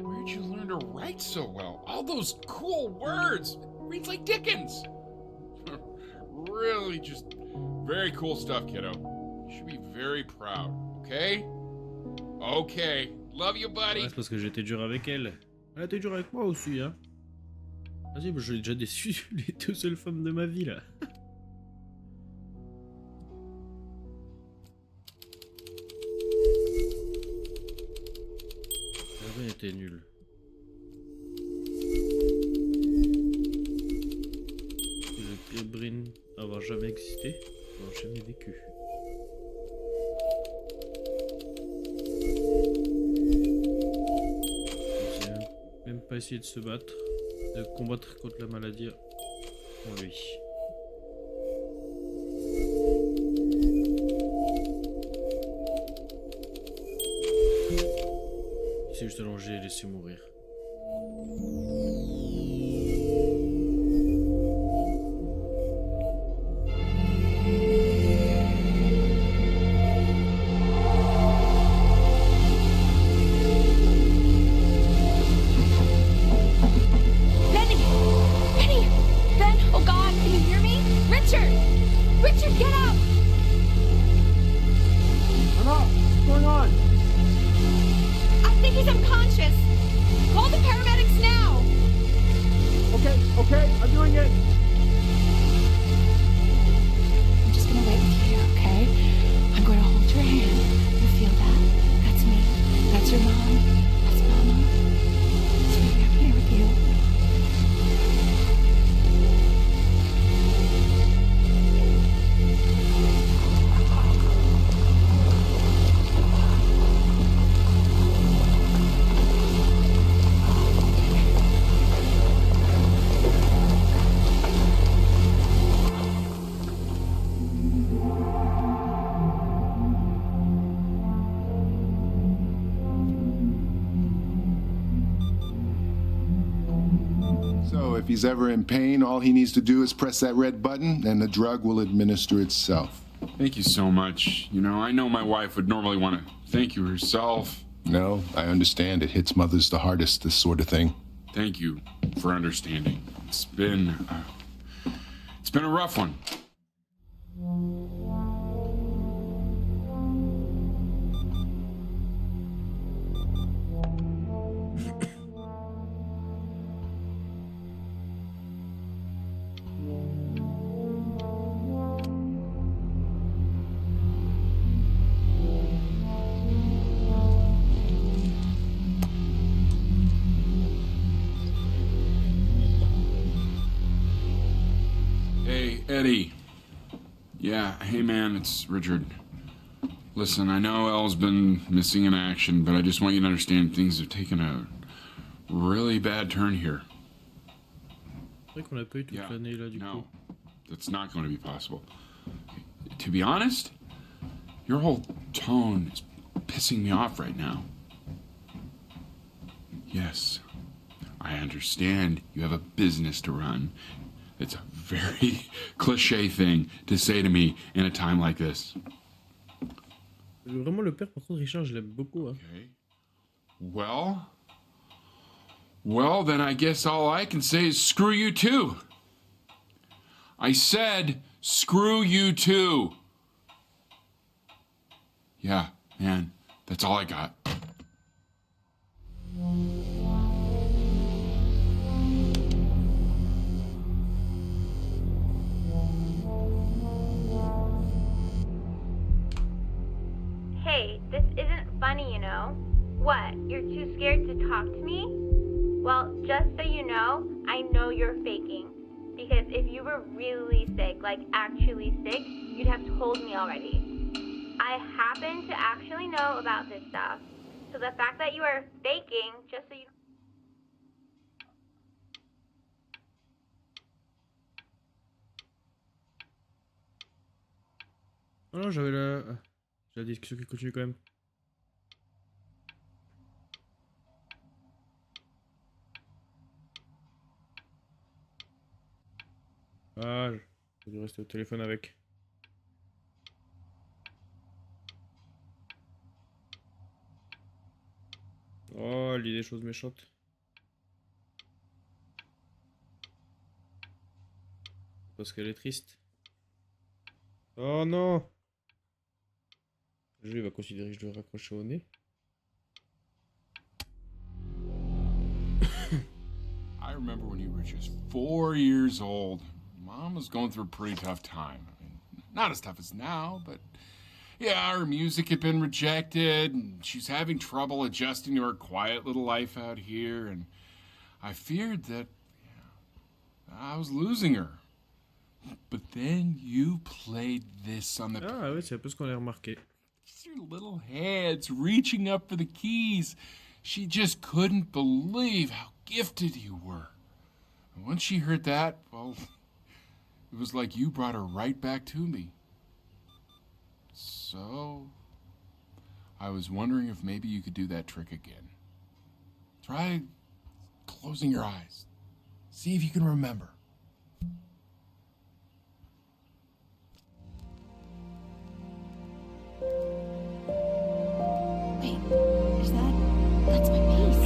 where'd you learn to write so well? All those cool words. It reads like Dickens. Really just very cool stuff, kiddo. You should be very proud, okay? Okay. Love you, buddy.
Ouais, c'est parce que j'étais dur avec elle. Elle était dure avec moi aussi, hein. Vas-y, bah, j'ai déjà déçu les deux seules femmes de ma vie, là. La était nulle. Je Brin avoir jamais existé, avoir jamais vécu. Même pas essayer de se battre, de combattre contre la maladie en lui. Il s'est juste allongé et laissé mourir.
If he's ever in pain, all he needs to do is press that red button and the drug will administer itself.
Thank you so much. You know, I know my wife would normally want to thank you herself.
No, I understand. It hits mothers the hardest, this sort of thing.
Thank you for understanding. It's been a rough one. Hey, Eddie. Yeah, hey man, it's Richard. Listen, I know Elle's been missing in action, but I just want you to understand things have taken a really bad turn here.
C'est vrai qu'on l'a pas eu toute l'année là du coup.
That's not going to be possible. To be honest, your whole tone is pissing me off right now. Yes, I understand you have a business to run. It's a very cliche thing to say to me in a time like this.
Vraiment le père par contre Richard je l'aime beaucoup hein.
Okay. Well, then I guess all I can say is screw you too. I said screw you too. Yeah, man, that's all I got.
Hey, this isn't funny, you know. What, you're too scared to talk to me? Well, just so you know you're faking. Because if you were really sick, like actually sick, you'd have told me already. I happen to actually know about this stuff. So the fact that you are faking, just so you
Oh non j'avais la discussion qui continue quand même. Ah, j'ai dû rester au téléphone avec. Oh, elle dit des choses méchantes. Parce qu'elle est triste. Oh non! Le jeu il va considérer que je dois raccrocher au nez.
I remember when you were just 4 years old. Mom was going through a pretty tough time. I mean, not as tough as now, but yeah, her music had been rejected, and she's having trouble adjusting to her quiet little life out here, and I feared that I was losing her. But then you played this on the...
Ah ouais, c'est un peu ce qu'on a remarqué.
Your little hands reaching up for the keys. She just couldn't believe how gifted you were. And once she heard that, well, it was like you brought her right back to me. So, I was wondering if maybe you could do that trick again. Try closing your eyes. See if you can remember.
Wait, that's my bass.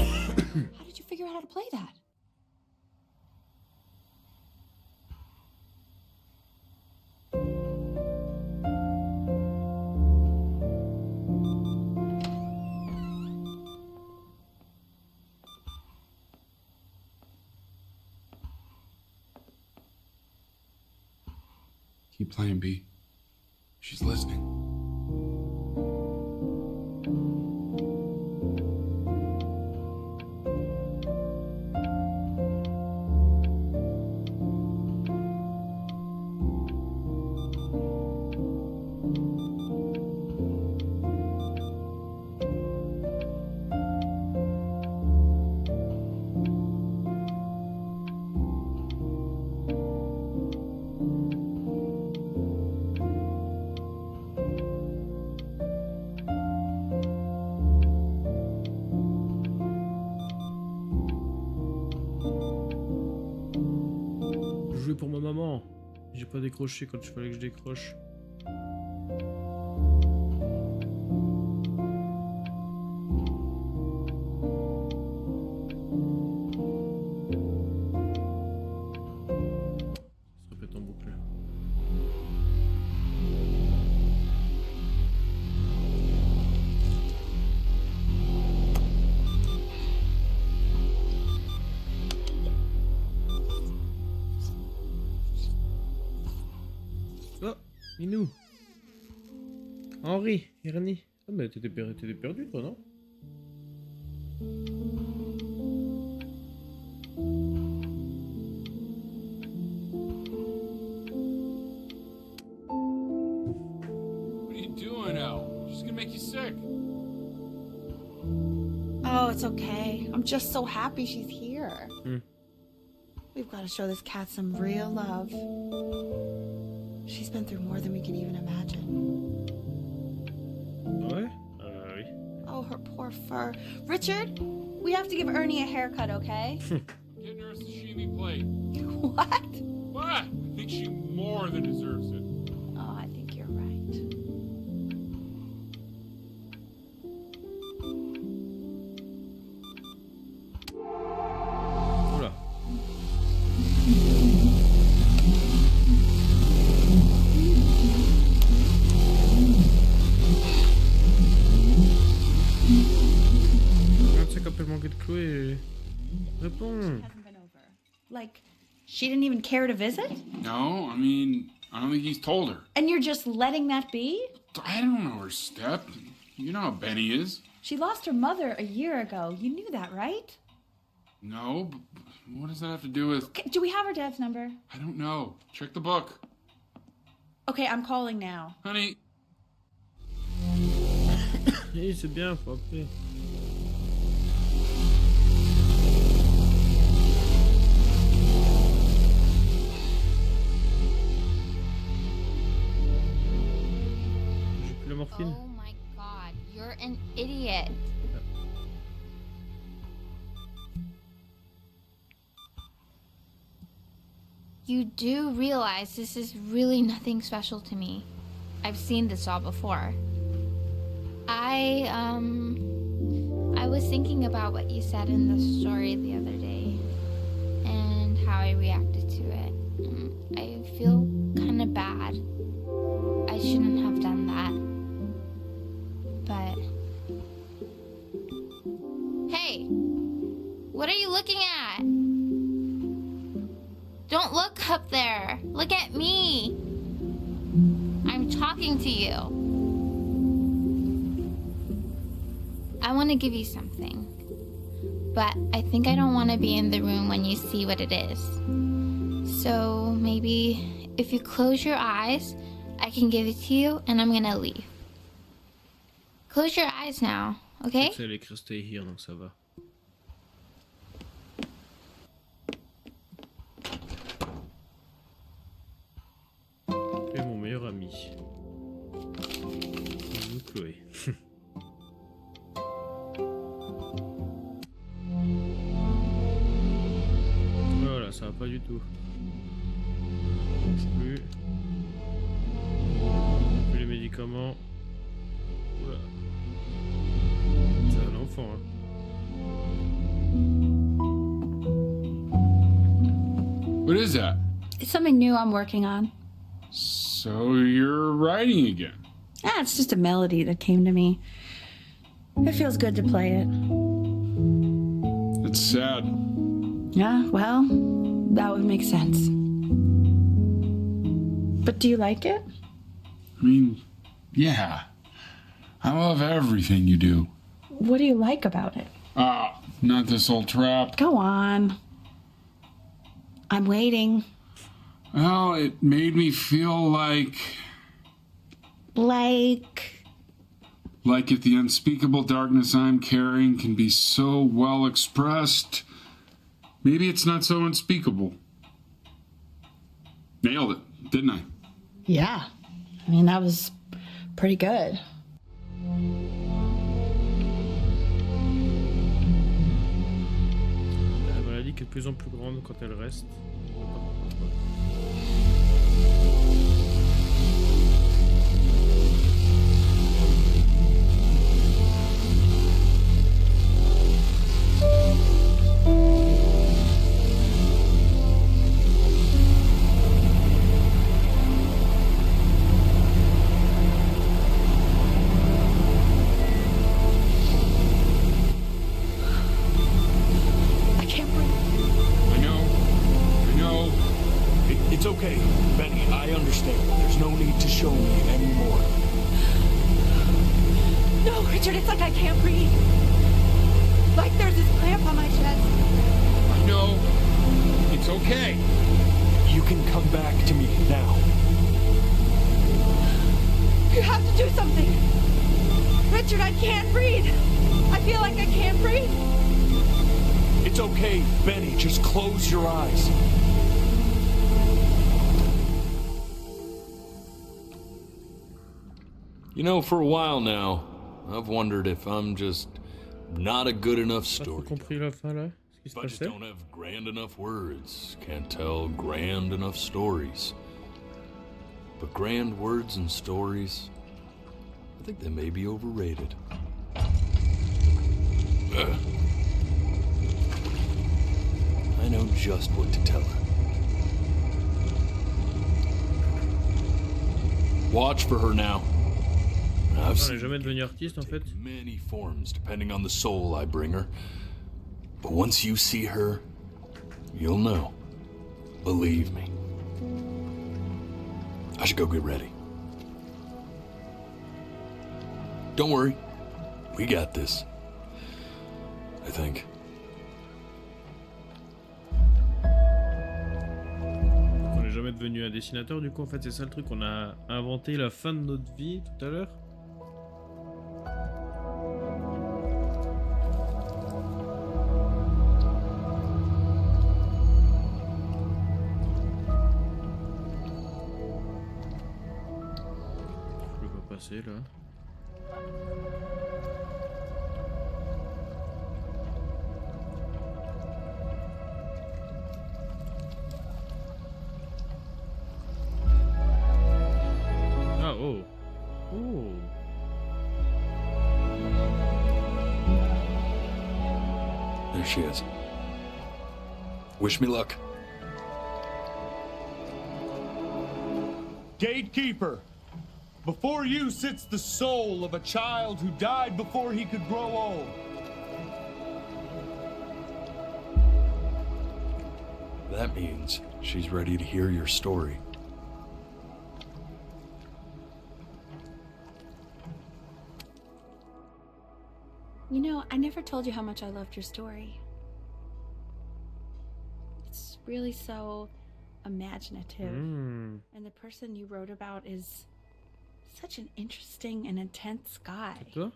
How did you figure out how to play that?
Keep playing, B. She's listening.
Jouer pour ma maman. J'ai pas décroché quand il fallait que je décroche. Oh, Minou. Henri, Ernie. Ah, mais t'étais perdu, toi, non?
What are you doing, Elle? She's gonna make you sick.
Oh, it's okay. I'm just so happy she's here.
Hmm.
We've got to show this cat some real love. She's been through more than we can even imagine.
Ouais? Oui.
Oh, her poor fur. Richard, we have to give Ernie a haircut, okay?
Getting her a sashimi plate.
What?
What? I think she more than deserves it.
Oh, I think you're right.
Oula. Tu sais qu'appelle manquer de Chloé. Réponds.
Like, she didn't even care to visit?
No, I mean, I don't think he's told her.
And you're just letting that be?
I don't know her step. You know how Benny is.
She lost her mother a year ago. You knew that, right?
No, but what does that have to do with...
Okay, do we have her dad's number?
I don't know. Check the book.
Okay, I'm calling now.
Honey.
Oui, c'est bien, faut appeler. J'ai plus la morphine.
Oh my god, you're an idiot. You do realize this is really nothing special to me. I've seen this all before. I was thinking about what you said in the story the other day and how I reacted to it. I feel kind of bad. I shouldn't have done that. But hey, what are you looking at? Don't look up there. Look at me. I'm talking to you. I want to give you something, but I think I don't want to be in the room when you see what it is. So maybe if you close your eyes, I can give it to you and I'm gonna leave. Close your eyes now, okay?
Elle est écrit stay here, donc ça va. Tu es mon meilleur ami. Bisous, Chloé. Voilà, ça va pas du tout. Plus. Plus les médicaments. Oula. C'est un enfant, hein.
What is that?
It's something new I'm working on.
So you're writing again?
Ah, it's just a melody that came to me. It feels good to play it.
It's sad.
Yeah, well, that would make sense. But do you like it?
I mean, yeah. I love everything you do.
What do you like about it?
Ah, not this old trap.
Go on. I'm waiting.
Well, it made me feel like
if
the unspeakable darkness I'm carrying can be so well expressed, maybe it's not so unspeakable. Nailed it, didn't I?
Yeah. I mean, that was pretty good.
La maladie qui est de plus en plus grande quand elle reste.
okay, Benny, I understand. There's no need to show me anymore.
No, Richard, it's like I can't breathe. Like there's this clamp on my chest.
I know. It's okay. You can come back to me now.
You have to do something. Richard, I can't breathe. I feel like I can't breathe.
It's okay, Benny. Just close your eyes. You know, for a while now, I've wondered if I'm just not a good enough story.
Compris la fin là? Ce qui se
I just
passait?
don't have grand enough words. Can't tell grand enough stories. But grand words and stories, I think they may be overrated. I know just what to tell her. Watch for her now. I've
On est jamais devenu artiste en fait.
many forms depending on the soul I bring her. But once you see her, you'll know. Believe me. I should go get ready. Don't worry. We got this. I think.
On n'est jamais devenu un dessinateur du coup en fait c'est ça le truc, on a inventé la fin de notre vie tout à l'heure. Je peux pas passer là. Ah oh. Oh.
There she is. Wish me luck.
Gatekeeper, before you sits the soul of a child who died before he could grow old.
That means she's ready to hear your story.
You know, I never told you how much I loved your story. It's really so imaginative.
Mm.
And the person you wrote about is such an interesting and intense guy.
Toi?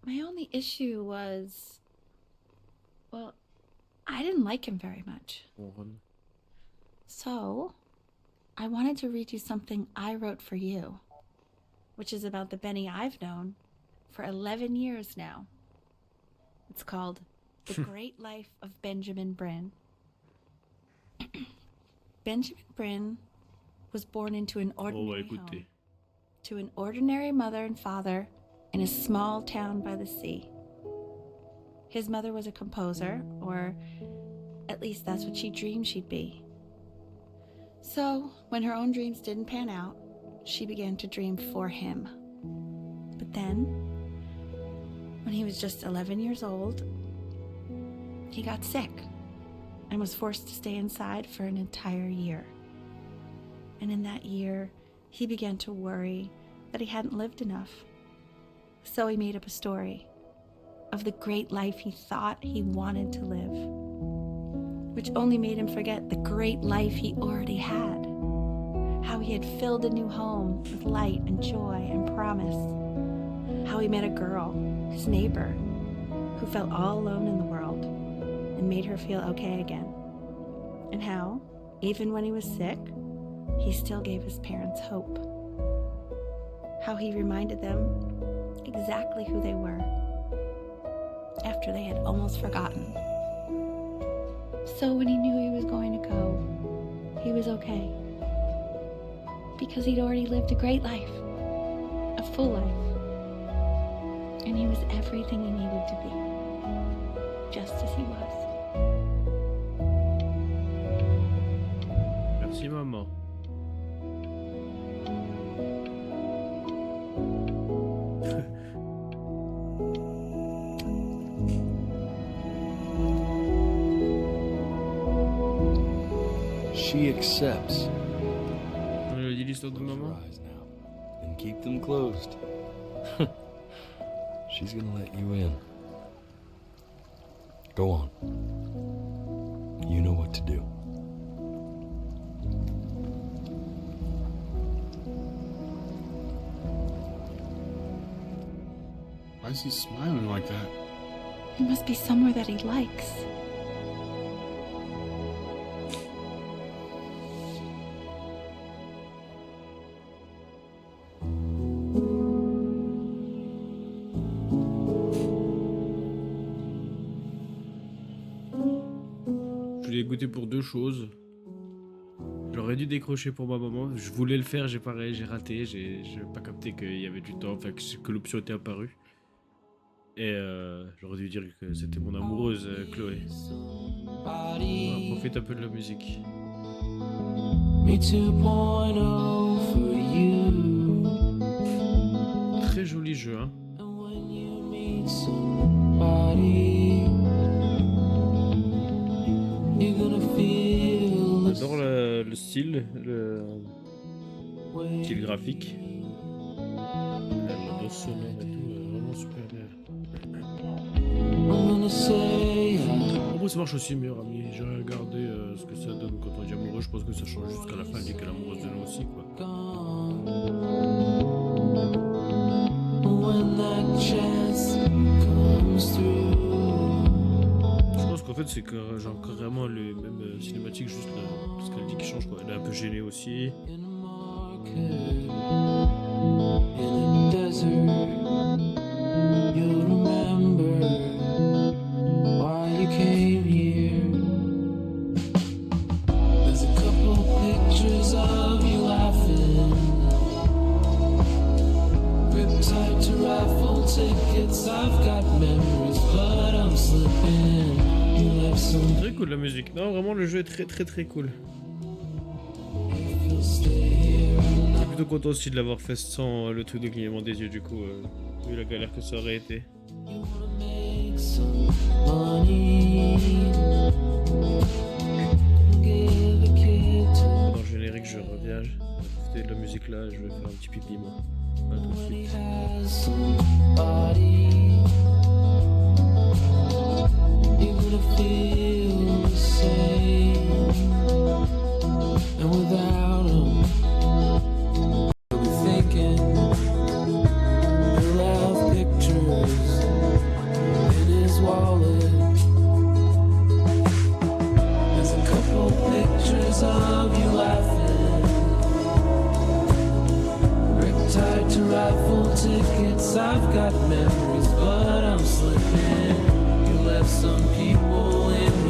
My only issue was, well, I didn't like him very much. So, I wanted to read you something I wrote for you, which is about the Benny I've known for 11 years now. It's called The Great Life of Benjamin Bryn. Benjamin Bryn was born into an ordinary home, to an ordinary mother and father in a small town by the sea. His mother was a composer, or at least that's what she dreamed she'd be. So, when her own dreams didn't pan out, she began to dream for him. But then, when he was just 11 years old, he got sick and was forced to stay inside for an entire year. And in that year, he began to worry that he hadn't lived enough. So he made up a story of the great life he thought he wanted to live, which only made him forget the great life he already had. How he had filled a new home with light and joy and promise. How he met a girl, his neighbor, who felt all alone in the world and made her feel okay again. And how, even when he was sick, he still gave his parents hope. How he reminded them exactly who they were after they had almost forgotten. So when he knew he was going to go, he was okay. Because he'd already lived a great life, a full life. And he was everything he needed to be, just as he was.
Merci maman.
she accepts,
On lui a dit l'histoire de maman.
then keep them closed. She's gonna let you in. Go on. You know what to do.
Why is he smiling like that?
It must be somewhere that he likes.
Je l'ai goûté pour deux choses. J'aurais dû décrocher pour ma maman. Je voulais le faire, j'ai raté. J'ai pas capté qu'il y avait du temps, enfin que l'option était apparue. Et j'aurais dû dire que c'était mon amoureuse, Chloé. On profite un peu de la musique. Très joli jeu, hein. J'adore le style graphique. La danse sonore et tout, vraiment super bien. En vrai, ça marche aussi, meilleur ami. J'ai regardé ce que ça donne quand on dit amoureux. Je pense que ça change jusqu'à la fin. Elle dit qu'elle est amoureuse de nous aussi, quoi. Je pense qu'en fait, c'est que genre carrément les mêmes cinématiques, juste ce qu'elle dit qui change, quoi. Elle est un peu gênée aussi. Très cool la musique. Non, vraiment le jeu est très cool. Je suis plutôt content aussi de l'avoir fait sans le truc de clignement des yeux, du coup, vu la galère que ça aurait été. Pendant le générique, je reviens. Profiter de la musique là, je vais faire un petit pipi moi. Pas tout de suite.
I've got memories, but I'm slipping. You left some people in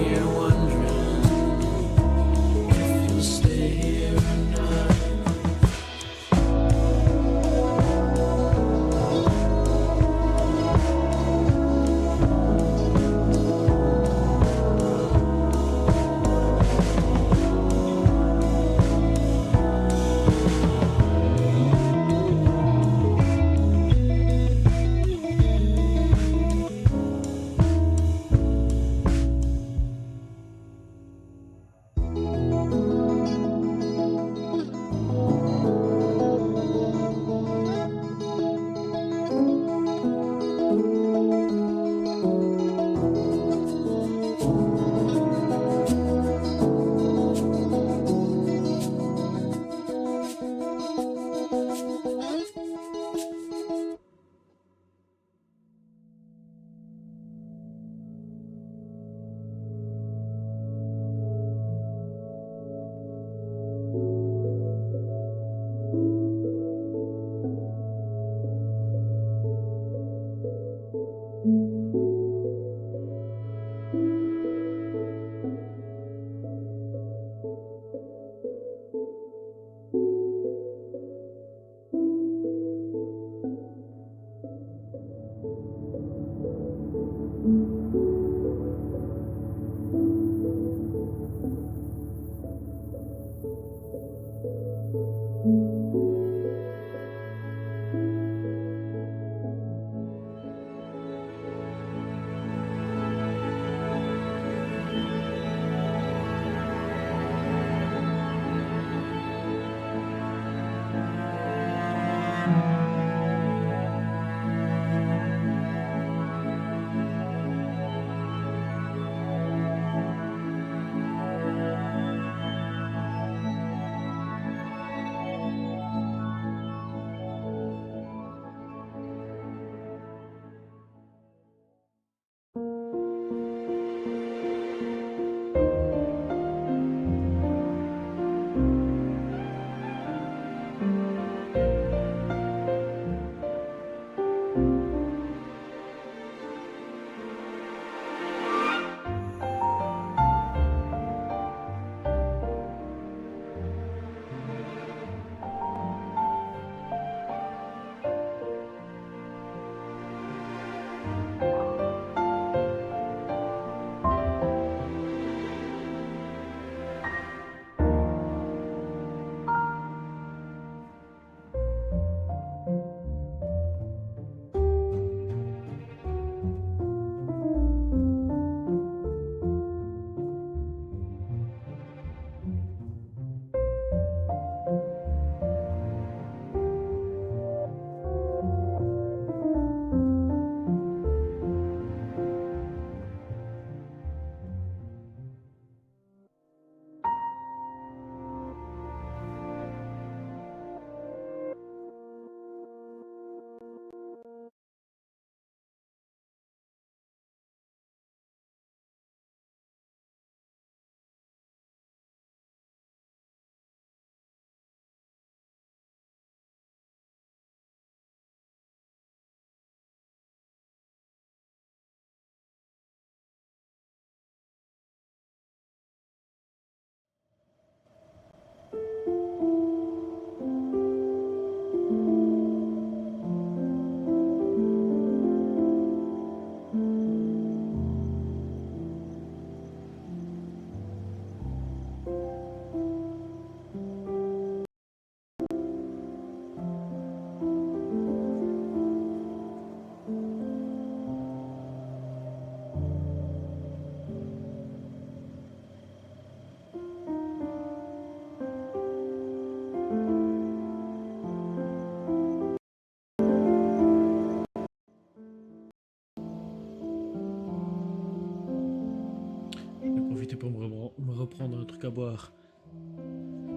Je vais profiter pour me reprendre un truc à boire.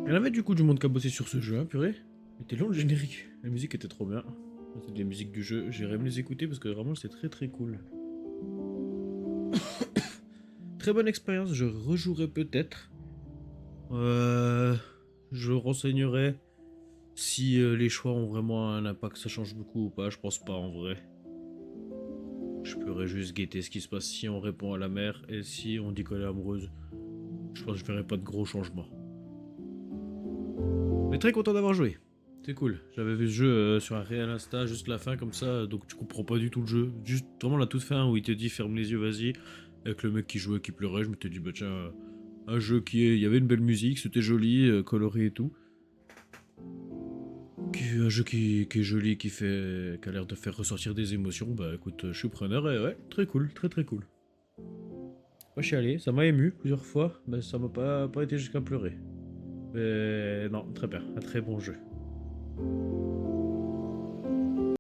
Il y en avait du coup du monde qui a bossé sur ce jeu, hein, purée. Il était long le générique. La musique était trop bien. C'était des musiques du jeu. J'irais me les écouter parce que vraiment c'est très très cool. Très bonne expérience, je rejouerai peut-être. Je renseignerai si les choix ont vraiment un impact, ça change beaucoup ou pas, je pense pas en vrai. Je pourrais juste guetter ce qui se passe si on répond à la mère et si on dit qu'elle est amoureuse. Je pense que je verrai pas de gros changements. Mais très content d'avoir joué. C'est cool. J'avais vu ce jeu sur un réel Insta, juste la fin comme ça, donc tu comprends pas du tout le jeu. Juste vraiment la toute fin où il te dit ferme les yeux, vas-y. Avec le mec qui jouait, qui pleurait, je me suis dit bah tiens, un jeu il y avait une belle musique, c'était joli, coloré et tout. Un jeu qui est joli, qui a l'air de faire ressortir des émotions, bah écoute, je suis preneur et ouais, très cool, très très cool. Moi je suis allé, ça m'a ému plusieurs fois, mais ça m'a pas été jusqu'à pleurer. Mais non, très bien, un très bon jeu.